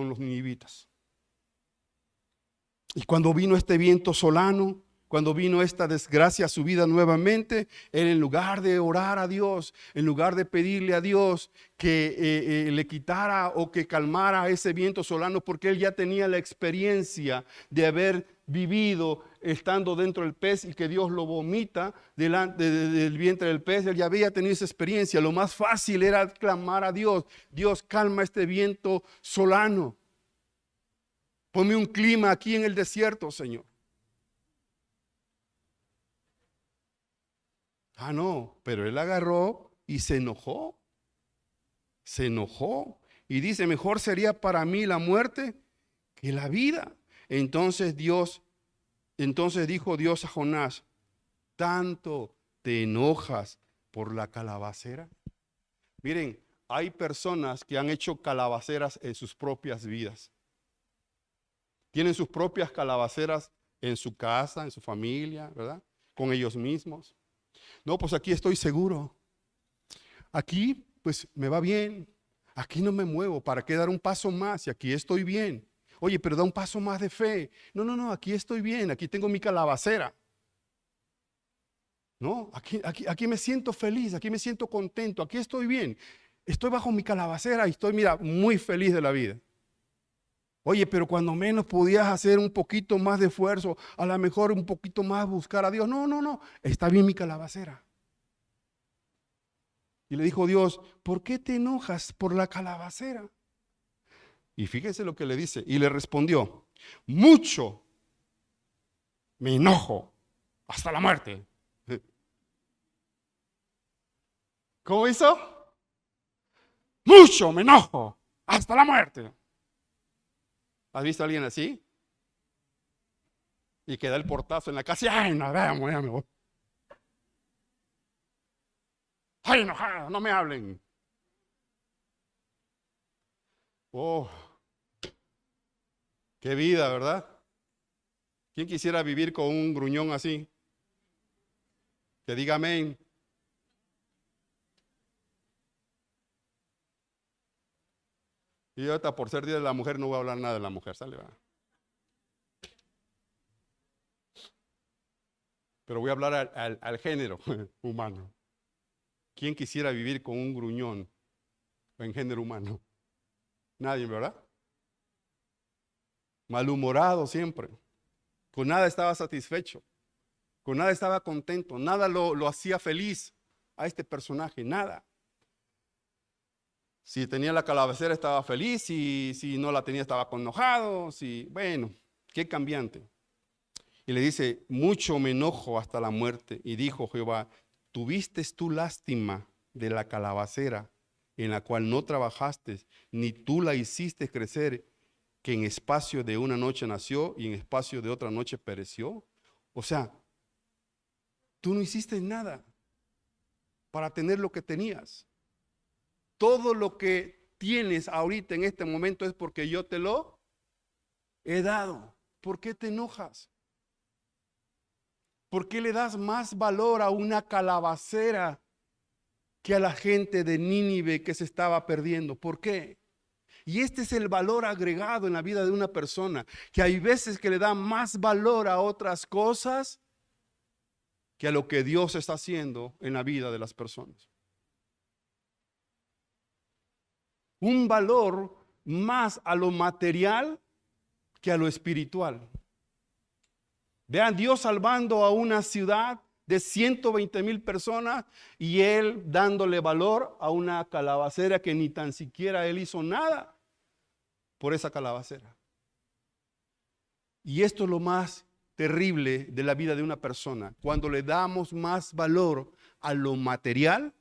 los ninivitas. Y cuando vino este viento solano, cuando vino esta desgracia a su vida nuevamente, él, en lugar de orar a Dios, en lugar de pedirle a Dios que le quitara o que calmara ese viento solano, porque él ya tenía la experiencia de haber vivido estando dentro del pez y que Dios lo vomita delante del vientre del pez. Él ya había tenido esa experiencia. Lo más fácil era clamar a Dios: Dios, calma este viento solano. Ponme un clima aquí en el desierto, Señor. Ah, no, pero él agarró y se enojó. Se enojó y dice: mejor sería para mí la muerte que la vida. Entonces dijo Dios a Jonás: ¿tanto te enojas por la calabacera? Miren, hay personas que han hecho calabaceras en sus propias vidas. Tienen sus propias calabaceras en su casa, en su familia, ¿verdad? Con ellos mismos. No, pues aquí estoy seguro. Aquí pues me va bien. Aquí no me muevo. ¿Para qué dar un paso más? Y aquí estoy bien. Oye, pero da un paso más de fe. No, aquí estoy bien. Aquí tengo mi calabacera. No, aquí me siento feliz. Aquí me siento contento. Aquí estoy bien. Estoy bajo mi calabacera y estoy, mira, muy feliz de la vida. Oye, pero cuando menos podías hacer un poquito más de esfuerzo, a lo mejor un poquito más buscar a Dios. No, está bien mi calabacera. Y le dijo Dios: ¿por qué te enojas por la calabacera? Y fíjese lo que le dice. Y le respondió: mucho me enojo hasta la muerte. ¿Cómo hizo? Mucho me enojo hasta la muerte. ¿Has visto a alguien así? Y que da el portazo en la casa y ¡ay, no, veamos, ya me voy! ¡Ay, enojado, no me hablen! ¡Oh! ¡Qué vida!, ¿verdad? ¿Quién quisiera vivir con un gruñón así? Que diga amén. Y ahorita, por ser Día de la Mujer, no voy a hablar nada de la mujer, ¿sale? ¿Verdad? Pero voy a hablar al género humano. ¿Quién quisiera vivir con un gruñón en género humano? Nadie, ¿verdad? Malhumorado siempre. Con nada estaba satisfecho. Con nada estaba contento. Nada lo hacía feliz a este personaje. Nada. Si tenía la calabacera estaba feliz. Si no la tenía estaba enojado. Bueno, qué cambiante. Y le dice: mucho me enojo hasta la muerte. Y dijo Jehová: ¿tuviste tú lástima de la calabacera en la cual no trabajaste, ni tú la hiciste crecer, que en espacio de una noche nació y en espacio de otra noche pereció? O sea, tú no hiciste nada para tener lo que tenías. Todo lo que tienes ahorita en este momento es porque yo te lo he dado. ¿Por qué te enojas? ¿Por qué le das más valor a una calabacera que a la gente de Nínive que se estaba perdiendo? ¿Por qué? Y este es el valor agregado en la vida de una persona, que hay veces que le da más valor a otras cosas que a lo que Dios está haciendo en la vida de las personas. Un valor más a lo material que a lo espiritual. Vean, Dios salvando a una ciudad de 120,000 personas y él dándole valor a una calabacera que ni tan siquiera él hizo nada por esa calabacera. Y esto es lo más terrible de la vida de una persona, cuando le damos más valor a lo material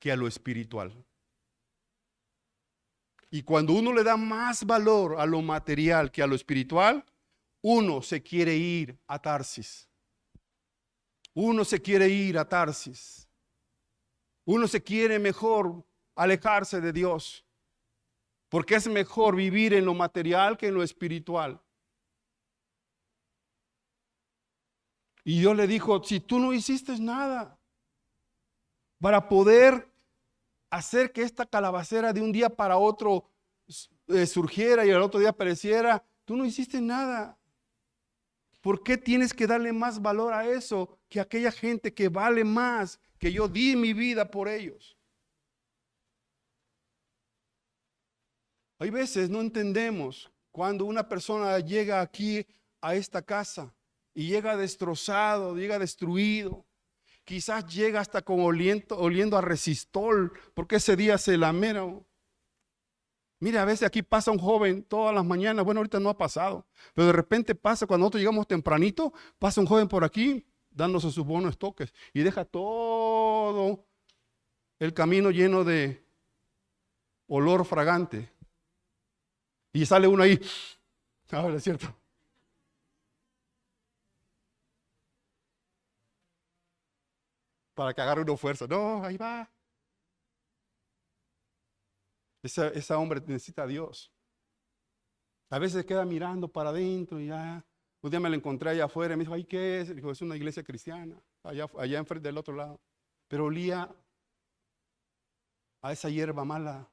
que a lo espiritual. Y cuando uno le da más valor a lo material que a lo espiritual, uno se quiere ir a Tarsis. Uno se quiere ir a Tarsis. Uno se quiere mejor alejarse de Dios. Porque es mejor vivir en lo material que en lo espiritual. Y Dios le dijo: si tú no hiciste nada para poder hacer que esta calabacera de un día para otro surgiera y al otro día pereciera, tú no hiciste nada. ¿Por qué tienes que darle más valor a eso que a aquella gente que vale más, que yo di mi vida por ellos? Hay veces no entendemos cuando una persona llega aquí a esta casa y llega destrozado, llega destruido. Quizás llega hasta con oliendo a resistol, porque ese día se lameron. Mira, a veces aquí pasa un joven todas las mañanas, bueno, ahorita no ha pasado, pero de repente pasa, cuando nosotros llegamos tempranito, pasa un joven por aquí dándose sus buenos toques y deja todo el camino lleno de olor fragante. Y sale uno ahí, ahora es cierto. Para que agarre uno fuerza. No, ahí va. Esa hombre necesita a Dios. A veces queda mirando para adentro y ya. Un día me la encontré allá afuera y me dijo, ¿ay qué es? Dijo, es una iglesia cristiana, allá enfrente del otro lado. Pero olía a esa hierba mala.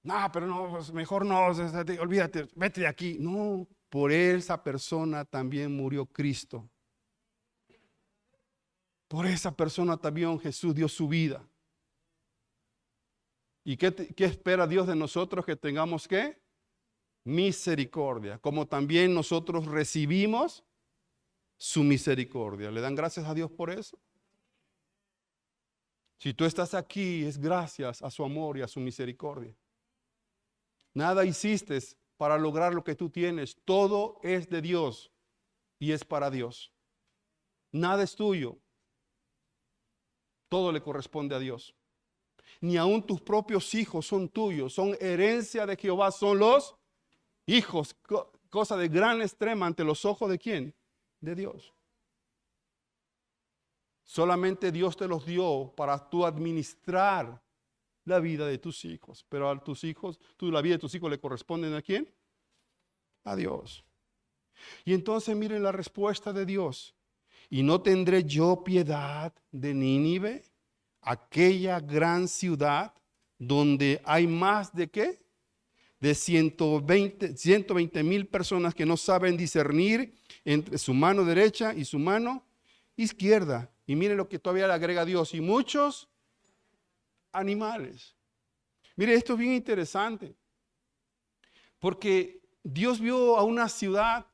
No, pero no, pues mejor no, olvídate, vete de aquí. No, por esa persona también murió Cristo. Por esa persona también Jesús dio su vida. ¿Y qué espera Dios de nosotros? Que tengamos ¿qué? Misericordia, como también nosotros recibimos su misericordia. ¿Le dan gracias a Dios por eso? Si tú estás aquí es gracias a su amor y a su misericordia. Nada hiciste para lograr lo que tú tienes. Todo es de Dios y es para Dios. Nada es tuyo. Todo le corresponde a Dios. Ni aun tus propios hijos son tuyos, son herencia de Jehová, son los hijos, cosa de gran extrema ante los ojos de ¿quién? De Dios. Solamente Dios te los dio para tú administrar la vida de tus hijos, pero a tus hijos, la vida de tus hijos le corresponden ¿a quién? A Dios. Y entonces miren la respuesta de Dios. ¿Y no tendré yo piedad de Nínive, aquella gran ciudad donde hay más de qué? De 120,000 personas que no saben discernir entre su mano derecha y su mano izquierda? Y miren lo que todavía le agrega Dios. Y muchos animales. Mire, esto es bien interesante. Porque Dios vio a una ciudad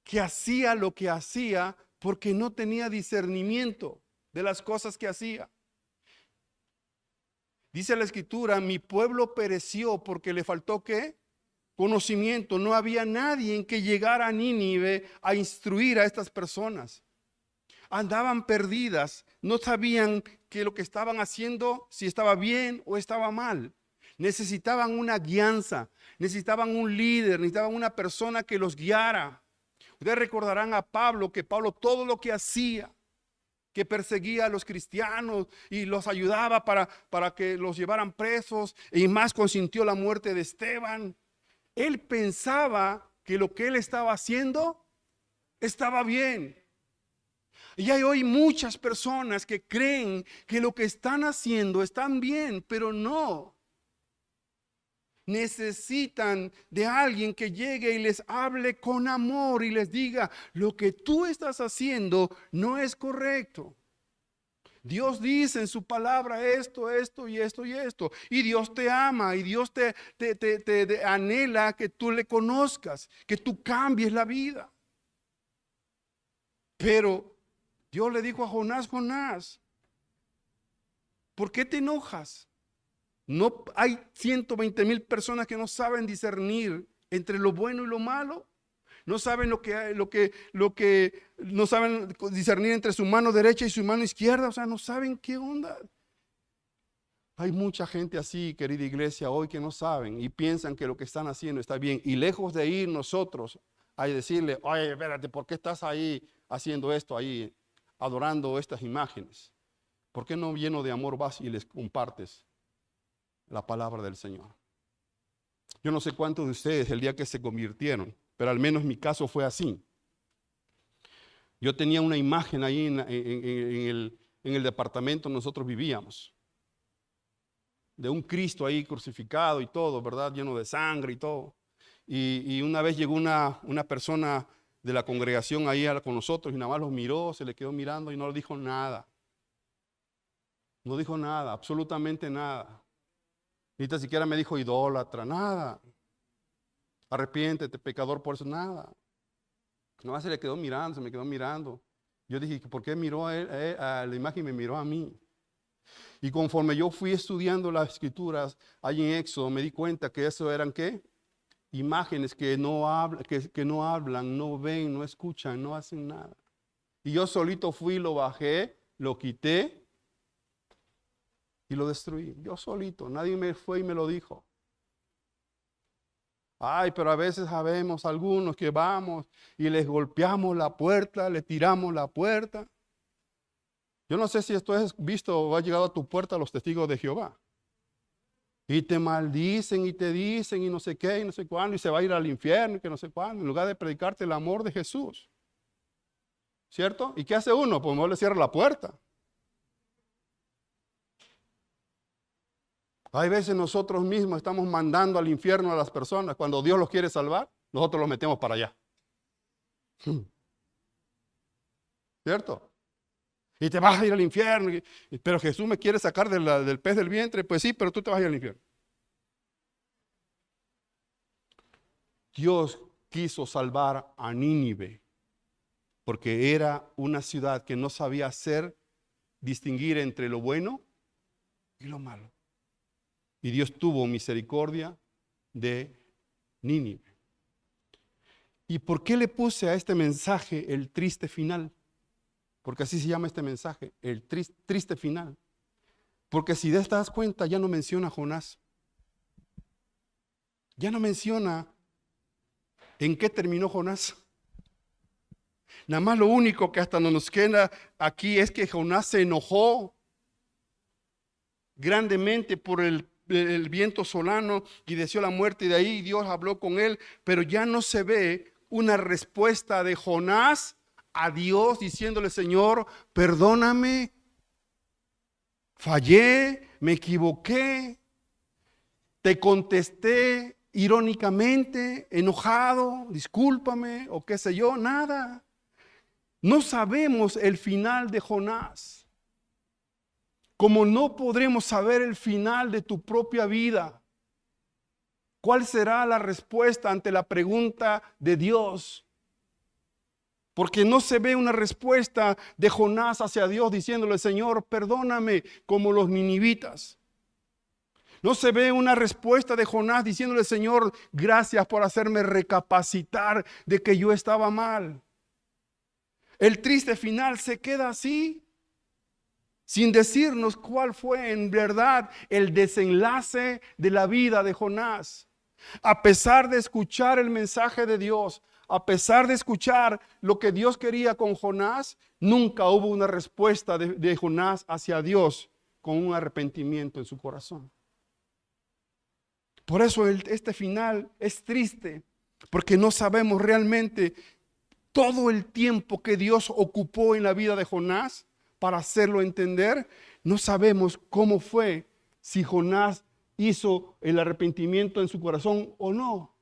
que hacía lo que hacía porque no tenía discernimiento de las cosas que hacía. Dice la Escritura, mi pueblo pereció porque le faltó ¿qué? Conocimiento. No había nadie en que llegara a Nínive a instruir a estas personas. Andaban perdidas, no sabían que lo que estaban haciendo, si estaba bien o estaba mal. Necesitaban una guianza, necesitaban un líder, necesitaban una persona que los guiara. Ustedes recordarán a Pablo, que Pablo todo lo que hacía, que perseguía a los cristianos y los ayudaba para que los llevaran presos, y más consintió la muerte de Esteban. Él pensaba que lo que él estaba haciendo estaba bien. Y hay hoy muchas personas que creen que lo que están haciendo están bien, pero no. Necesitan de alguien que llegue y les hable con amor y les diga, lo que tú estás haciendo no es correcto. Dios dice en su palabra esto, esto y esto y esto. Y Dios te ama y Dios te anhela que tú le conozcas, que tú cambies la vida. Pero Dios le dijo a Jonás, Jonás, ¿por qué te enojas? No hay 120,000 personas que no saben discernir entre lo bueno y lo malo. No saben lo que no saben discernir entre su mano derecha y su mano izquierda. O sea, no saben qué onda. Hay mucha gente así, querida iglesia, hoy que no saben y piensan que lo que están haciendo está bien. Y lejos de ir nosotros a decirle, oye, espérate, ¿por qué estás ahí haciendo esto, ahí adorando estas imágenes? ¿Por qué no lleno de amor vas y les compartes la palabra del Señor? Yo no sé cuántos de ustedes el día que se convirtieron, pero al menos mi caso fue así. Yo tenía una imagen ahí en el departamento donde nosotros vivíamos, de un Cristo ahí crucificado y todo, ¿verdad? Lleno de sangre y todo. Y una vez llegó una persona de la congregación ahí con nosotros y nada más los miró, se le quedó mirando y no le dijo nada. No dijo nada, absolutamente nada. Ni tan siquiera me dijo idólatra, nada. Arrepiéntete, pecador, por eso, nada. Nada más se le quedó mirando, se me quedó mirando. Yo dije, ¿por qué miró a la imagen y me miró a mí? Y conforme yo fui estudiando las escrituras, ahí en Éxodo, me di cuenta que eso eran, ¿qué? Imágenes que no hablan, no ven, no escuchan, no hacen nada. Y yo solito fui, lo bajé, lo quité y lo destruí. Yo solito, nadie me fue y me lo dijo. Ay, pero a veces sabemos algunos que vamos y les golpeamos la puerta, les tiramos la puerta. Yo no sé si esto es visto o ha llegado a tu puerta los testigos de Jehová. Y te maldicen y te dicen y no sé qué y no sé cuándo y se va a ir al infierno y que no sé cuándo, en lugar de predicarte el amor de Jesús. ¿Cierto? ¿Y qué hace uno? Pues no le cierra la puerta. Hay veces nosotros mismos estamos mandando al infierno a las personas. Cuando Dios los quiere salvar, nosotros los metemos para allá. ¿Cierto? Y te vas a ir al infierno. Pero Jesús me quiere sacar del pez del vientre. Pues sí, pero tú te vas a ir al infierno. Dios quiso salvar a Nínive porque era una ciudad que no sabía distinguir entre lo bueno y lo malo. Y Dios tuvo misericordia de Nínive. ¿Y por qué le puse a este mensaje el triste final? Porque así se llama este mensaje, el triste final. Porque si te das cuenta, ya no menciona a Jonás. Ya no menciona en qué terminó Jonás. Nada más lo único que hasta nos queda aquí es que Jonás se enojó grandemente por el viento solano y deseó la muerte, y de ahí Dios habló con él, pero ya no se ve una respuesta de Jonás a Dios diciéndole: Señor, perdóname, fallé, me equivoqué, te contesté irónicamente, enojado, discúlpame o qué sé yo, nada. No sabemos el final de Jonás. Como no podremos saber el final de tu propia vida. ¿Cuál será la respuesta ante la pregunta de Dios? Porque no se ve una respuesta de Jonás hacia Dios diciéndole: Señor, perdóname, como los ninivitas. No se ve una respuesta de Jonás diciéndole: Señor, gracias por hacerme recapacitar de que yo estaba mal. El triste final se queda así, sin decirnos cuál fue en verdad el desenlace de la vida de Jonás. A pesar de escuchar el mensaje de Dios, a pesar de escuchar lo que Dios quería con Jonás, nunca hubo una respuesta de Jonás hacia Dios con un arrepentimiento en su corazón. Por eso este final es triste, porque no sabemos realmente todo el tiempo que Dios ocupó en la vida de Jonás para hacerlo entender. No sabemos cómo fue, si Jonás hizo el arrepentimiento en su corazón o no.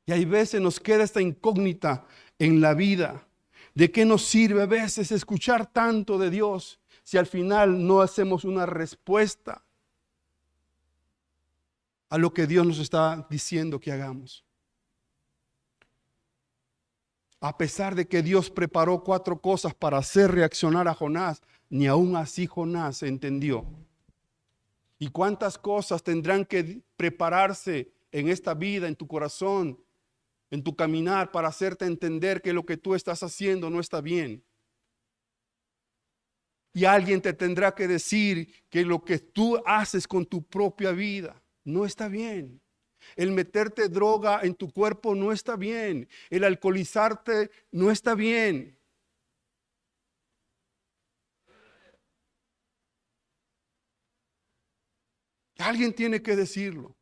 Y hay veces nos queda esta incógnita en la vida. ¿De qué nos sirve a veces escuchar tanto de Dios si al final no hacemos una respuesta a lo que Dios nos está diciendo que hagamos? A pesar de que Dios preparó 4 cosas para hacer reaccionar a Jonás, ni aún así Jonás entendió. ¿Y cuántas cosas tendrán que prepararse en esta vida, en tu corazón, en tu caminar, para hacerte entender que lo que tú estás haciendo no está bien? Y alguien te tendrá que decir que lo que tú haces con tu propia vida no está bien. El meterte droga en tu cuerpo no está bien. El alcoholizarte no está bien. Alguien tiene que decirlo.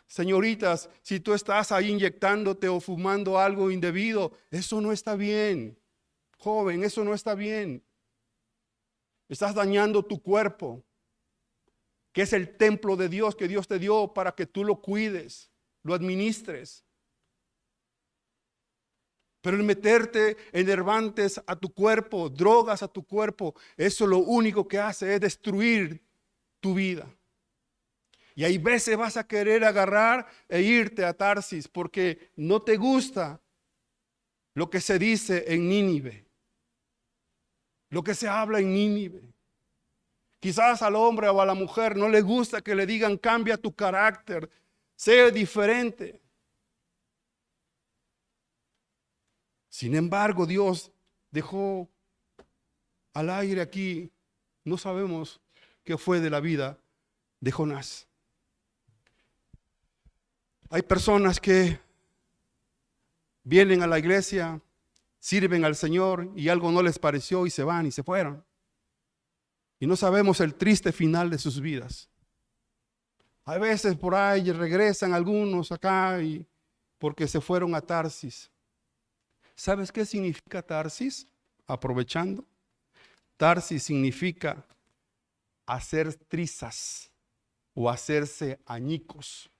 Señoritas, si tú estás ahí inyectándote o fumando algo indebido, eso no está bien. Joven, eso no está bien. Estás dañando tu cuerpo. que es el templo de Dios que Dios te dio para que tú lo cuides, lo administres. Pero el meterte enervantes a tu cuerpo, drogas a tu cuerpo, eso lo único que hace es destruir tu vida. Y hay veces vas a querer agarrar e irte a Tarsis porque no te gusta lo que se dice en Nínive, lo que se habla en Nínive. Quizás al hombre o a la mujer no le gusta que le digan cambia tu carácter, sé diferente. Sin embargo, Dios dejó al aire aquí, no sabemos qué fue de la vida de Jonás. Hay personas que vienen a la iglesia, sirven al Señor y algo no les pareció y se van y se fueron. Y no sabemos el triste final de sus vidas. A veces por ahí regresan algunos acá porque se fueron a Tarsis. ¿Sabes qué significa Tarsis? Aprovechando. Tarsis significa hacer trizas o hacerse añicos.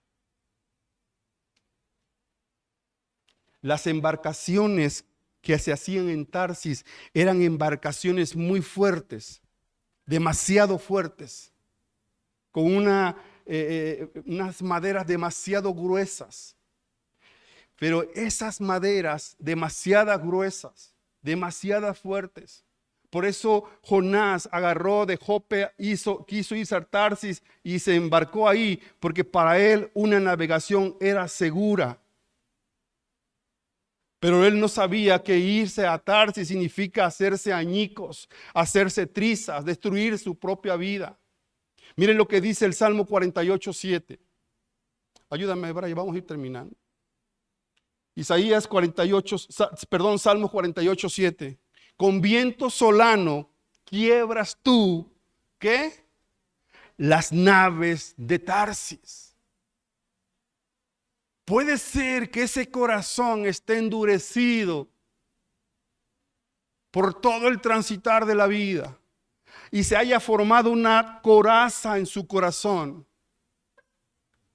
Las embarcaciones que se hacían en Tarsis eran embarcaciones muy fuertes, demasiado fuertes, con unas maderas demasiado gruesas. Pero esas maderas demasiado gruesas, demasiado fuertes. Por eso Jonás agarró de Jope, quiso irse a Tarsis y se embarcó ahí, porque para él una navegación era segura. Pero él no sabía que irse a Tarsis significa hacerse añicos, hacerse trizas, destruir su propia vida. Miren lo que dice el Salmo 48:7. Ayúdame, Brian, vamos a ir terminando. Salmo 48:7. Con viento solano quiebras tú, ¿qué? Las naves de Tarsis. Puede ser que ese corazón esté endurecido por todo el transitar de la vida y se haya formado una coraza en su corazón.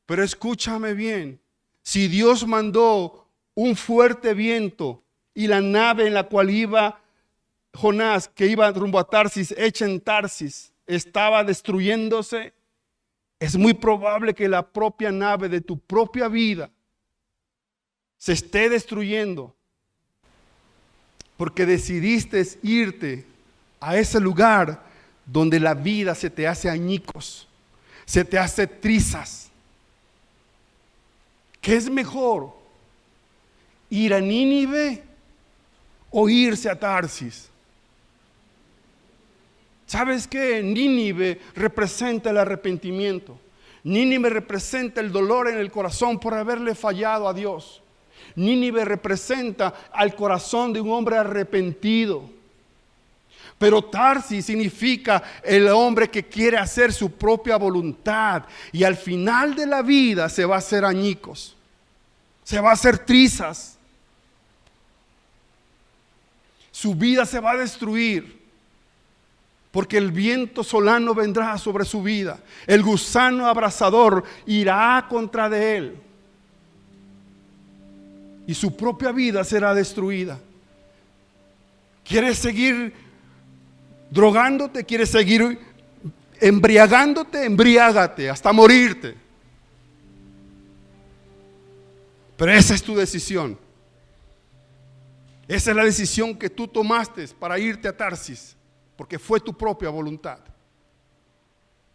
Pero escúchame bien, si Dios mandó un fuerte viento y la nave en la cual iba Jonás, que iba rumbo a Tarsis, hecha en Tarsis, estaba destruyéndose, es muy probable que la propia nave de tu propia vida se esté destruyendo porque decidiste irte a ese lugar donde la vida se te hace añicos, se te hace trizas. ¿Qué es mejor? ¿Ir a Nínive o irse a Tarsis? ¿Sabes qué? Nínive representa el arrepentimiento. Nínive representa el dolor en el corazón por haberle fallado a Dios. Nínive representa al corazón de un hombre arrepentido. Pero Tarsis significa el hombre que quiere hacer su propia voluntad y al final de la vida se va a hacer añicos, se va a hacer trizas. Su vida se va a destruir porque el viento solano vendrá sobre su vida. El gusano abrasador irá contra de él y su propia vida será destruida. ¿Quieres seguir drogándote? ¿Quieres seguir embriagándote? Embriágate hasta morirte. Pero esa es tu decisión. Esa es la decisión que tú tomaste para irte a Tarsis, porque fue tu propia voluntad.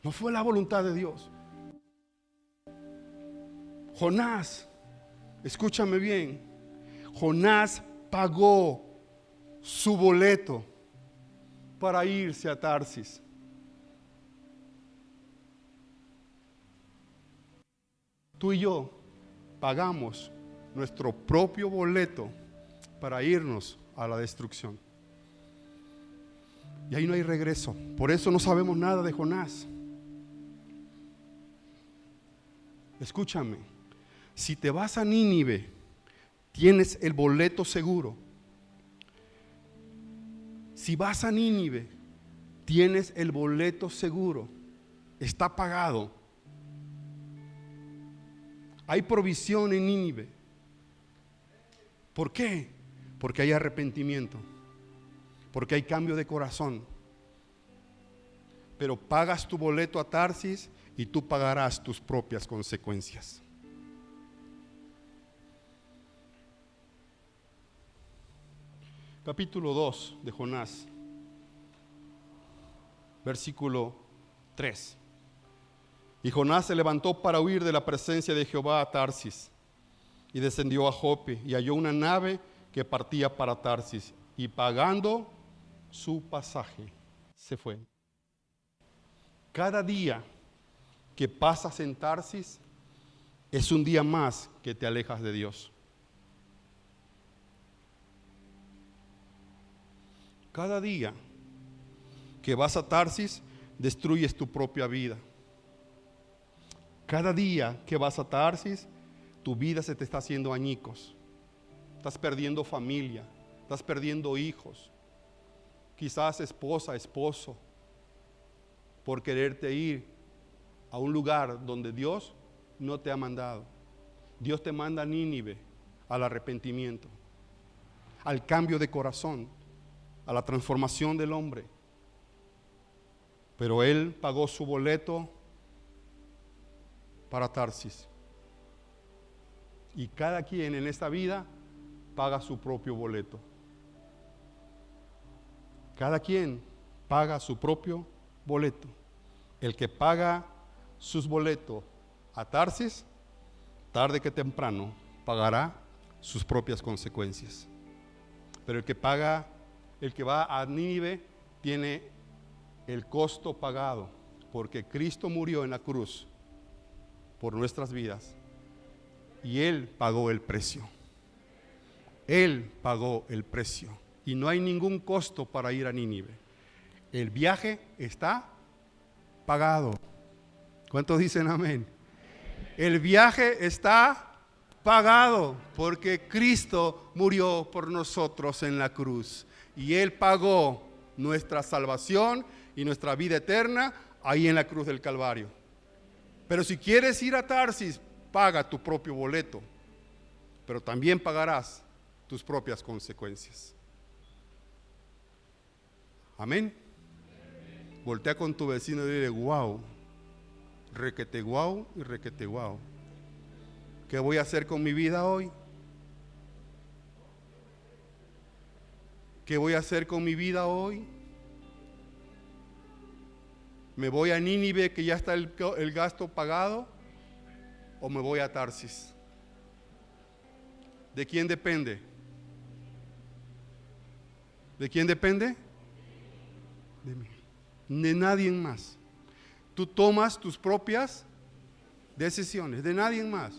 No fue la voluntad de Dios. Jonás, escúchame bien, Jonás pagó su boleto para irse a Tarsis. Tú y yo pagamos nuestro propio boleto para irnos a la destrucción. Y ahí no hay regreso. Por eso no sabemos nada de Jonás. Escúchame, si te vas a Nínive, tienes el boleto seguro. Si vas a Nínive, tienes el boleto seguro. está pagado. Hay provisión en Nínive. ¿Por qué? Porque hay arrepentimiento, porque hay cambio de corazón. Pero pagas tu boleto a Tarsis y tú pagarás tus propias consecuencias. Capítulo 2 de Jonás, versículo 3. Y Jonás se levantó para huir de la presencia de Jehová a Tarsis, y descendió a Jope, y halló una nave que partía para Tarsis, y pagando su pasaje, se fue. Cada día que pasas en Tarsis es un día más que te alejas de Dios. Cada día que vas a Tarsis destruyes tu propia vida. Cada día que vas a Tarsis, tu vida se te está haciendo añicos. Estás perdiendo familia, estás perdiendo hijos, quizás esposa, esposo, por quererte ir a un lugar donde Dios no te ha mandado. Dios te manda a Nínive, al arrepentimiento, al cambio de corazón, a la transformación del hombre. Pero Él pagó su boleto para Tarsis. Y cada quien en esta vida paga su propio boleto. Cada quien paga su propio boleto. El que paga sus boletos a Tarsis, tarde que temprano, pagará sus propias consecuencias. Pero el que va a Nínive, tiene el costo pagado, porque Cristo murió en la cruz por nuestras vidas y Él pagó el precio. Él pagó el precio y no hay ningún costo para ir a Nínive. El viaje está pagado. ¿Cuántos dicen amén? El viaje está pagado porque Cristo murió por nosotros en la cruz y Él pagó nuestra salvación y nuestra vida eterna ahí en la cruz del Calvario. Pero si quieres ir a Tarsis, paga tu propio boleto, pero también pagarás tus propias consecuencias. Amén. Voltea con tu vecino y dile: wow, requete guau y requete guau. ¿Qué voy a hacer con mi vida hoy? ¿Qué voy a hacer con mi vida hoy? ¿Me voy a Nínive, que ya está el gasto pagado? ¿O me voy a Tarsis? ¿De quién depende? ¿De quién depende? De mí. De nadie más. Tú tomas tus propias decisiones, de nadie más.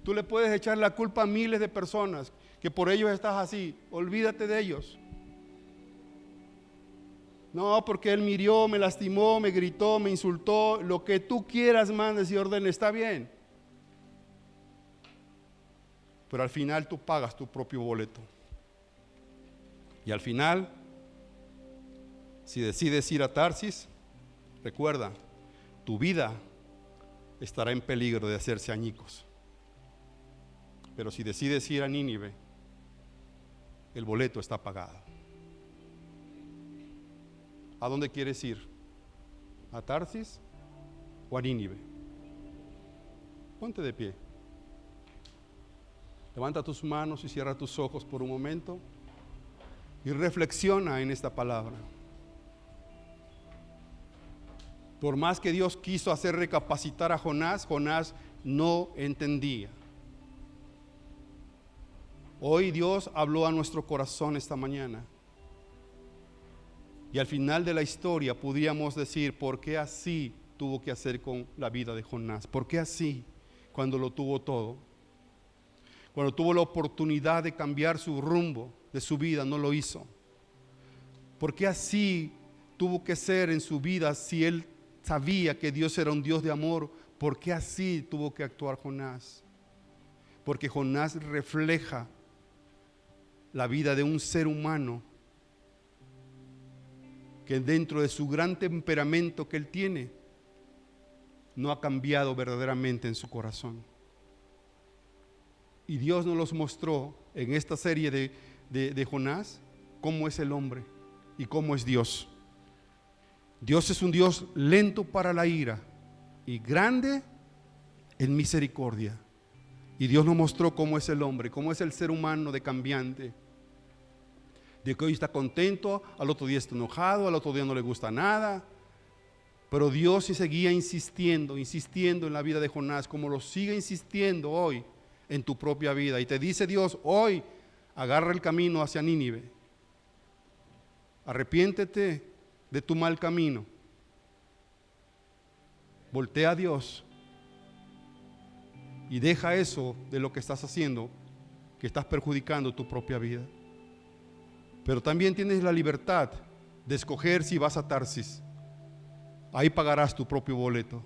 Tú le puedes echar la culpa a miles de personas que por ellos estás así. Olvídate de ellos. No, porque él me hirió, me lastimó, me gritó, me insultó. Lo que tú quieras, mandes y ordenes, está bien. Pero al final tú pagas tu propio boleto. Y al final, si decides ir a Tarsis, recuerda, tu vida estará en peligro de hacerse añicos. Pero si decides ir a Nínive, el boleto está pagado. ¿A dónde quieres ir? ¿A Tarsis o a Nínive? Ponte de pie. Levanta tus manos y cierra tus ojos por un momento y reflexiona en esta palabra. Por más que Dios quiso hacer recapacitar a Jonás, Jonás no entendía. Hoy Dios habló a nuestro corazón esta mañana. Y al final de la historia podríamos decir: ¿por qué así tuvo que hacer con la vida de Jonás? ¿Por qué así cuando lo tuvo todo? Cuando tuvo la oportunidad de cambiar su rumbo de su vida, no lo hizo. ¿Por qué así tuvo que ser en su vida si él sabía que Dios era un Dios de amor? ¿Por qué así tuvo que actuar Jonás? Porque Jonás refleja la vida de un ser humano que dentro de su gran temperamento que él tiene, no ha cambiado verdaderamente en su corazón. Y Dios nos los mostró en esta serie de Jonás, cómo es el hombre y cómo es Dios. Dios es un Dios lento para la ira y grande en misericordia. Y Dios nos mostró cómo es el hombre, cómo es el ser humano de cambiante. De que hoy está contento, al otro día está enojado, al otro día no le gusta nada. Pero Dios sí seguía insistiendo en la vida de Jonás, como lo sigue insistiendo hoy en tu propia vida. Y te dice Dios, hoy agarra el camino hacia Nínive. Arrepiéntete de tu mal camino. Voltea a Dios y deja eso de lo que estás haciendo, que estás perjudicando tu propia vida. Pero también tienes la libertad de escoger si vas a Tarsis. Ahí pagarás tu propio boleto.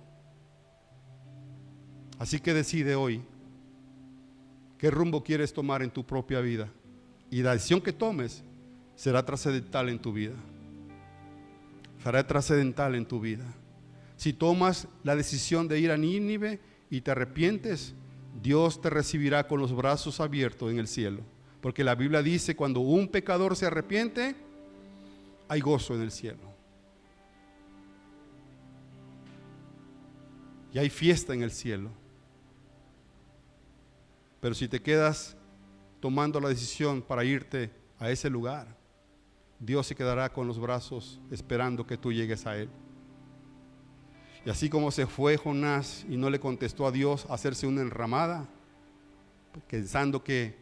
Así que decide hoy qué rumbo quieres tomar en tu propia vida. Y la decisión que tomes será trascendental en tu vida. Será trascendental en tu vida. Si tomas la decisión de ir a Nínive y te arrepientes, Dios te recibirá con los brazos abiertos en el cielo. Porque la Biblia dice, cuando un pecador se arrepiente, hay gozo en el cielo. Y hay fiesta en el cielo. Pero si te quedas tomando la decisión para irte a ese lugar, Dios se quedará con los brazos esperando que tú llegues a Él. Y así como se fue Jonás y no le contestó a Dios a hacerse una enramada, pensando que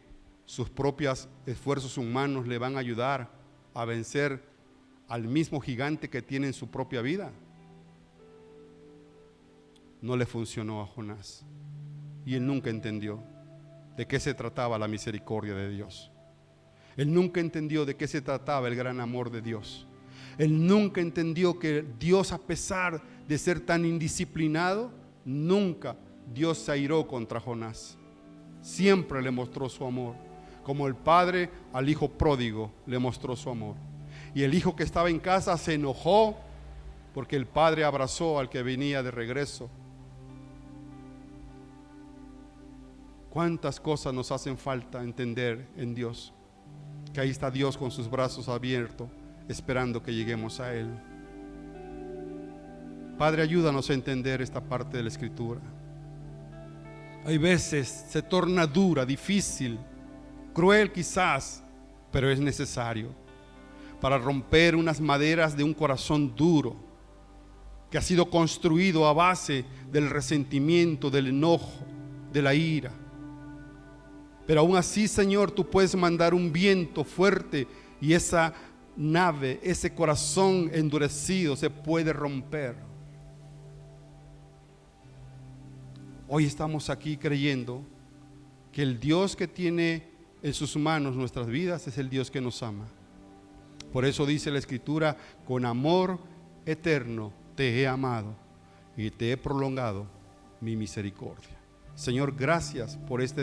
sus propios esfuerzos humanos le van a ayudar a vencer al mismo gigante que tiene en su propia vida, no le funcionó a Jonás. Y él nunca entendió de qué se trataba la misericordia de Dios. Él nunca entendió de qué se trataba el gran amor de Dios. Él nunca entendió que Dios, a pesar de ser tan indisciplinado, nunca Dios se airó contra Jonás. Siempre le mostró su amor, como el padre al hijo pródigo le mostró su amor. Y el hijo que estaba en casa se enojó porque el padre abrazó al que venía de regreso. ¿Cuántas cosas nos hacen falta entender en Dios? Que ahí está Dios con sus brazos abiertos, esperando que lleguemos a Él. Padre, ayúdanos a entender esta parte de la Escritura. Hay veces se torna dura, difícil, cruel quizás, pero es necesario para romper unas maderas de un corazón duro que ha sido construido a base del resentimiento, del enojo, de la ira. Pero aún así, Señor, tú puedes mandar un viento fuerte y esa nave, ese corazón endurecido se puede romper. Hoy estamos aquí creyendo que el Dios que tiene en sus manos nuestras vidas es el Dios que nos ama. Por eso dice la Escritura, con amor eterno te he amado y te he prolongado mi misericordia. Señor, gracias por este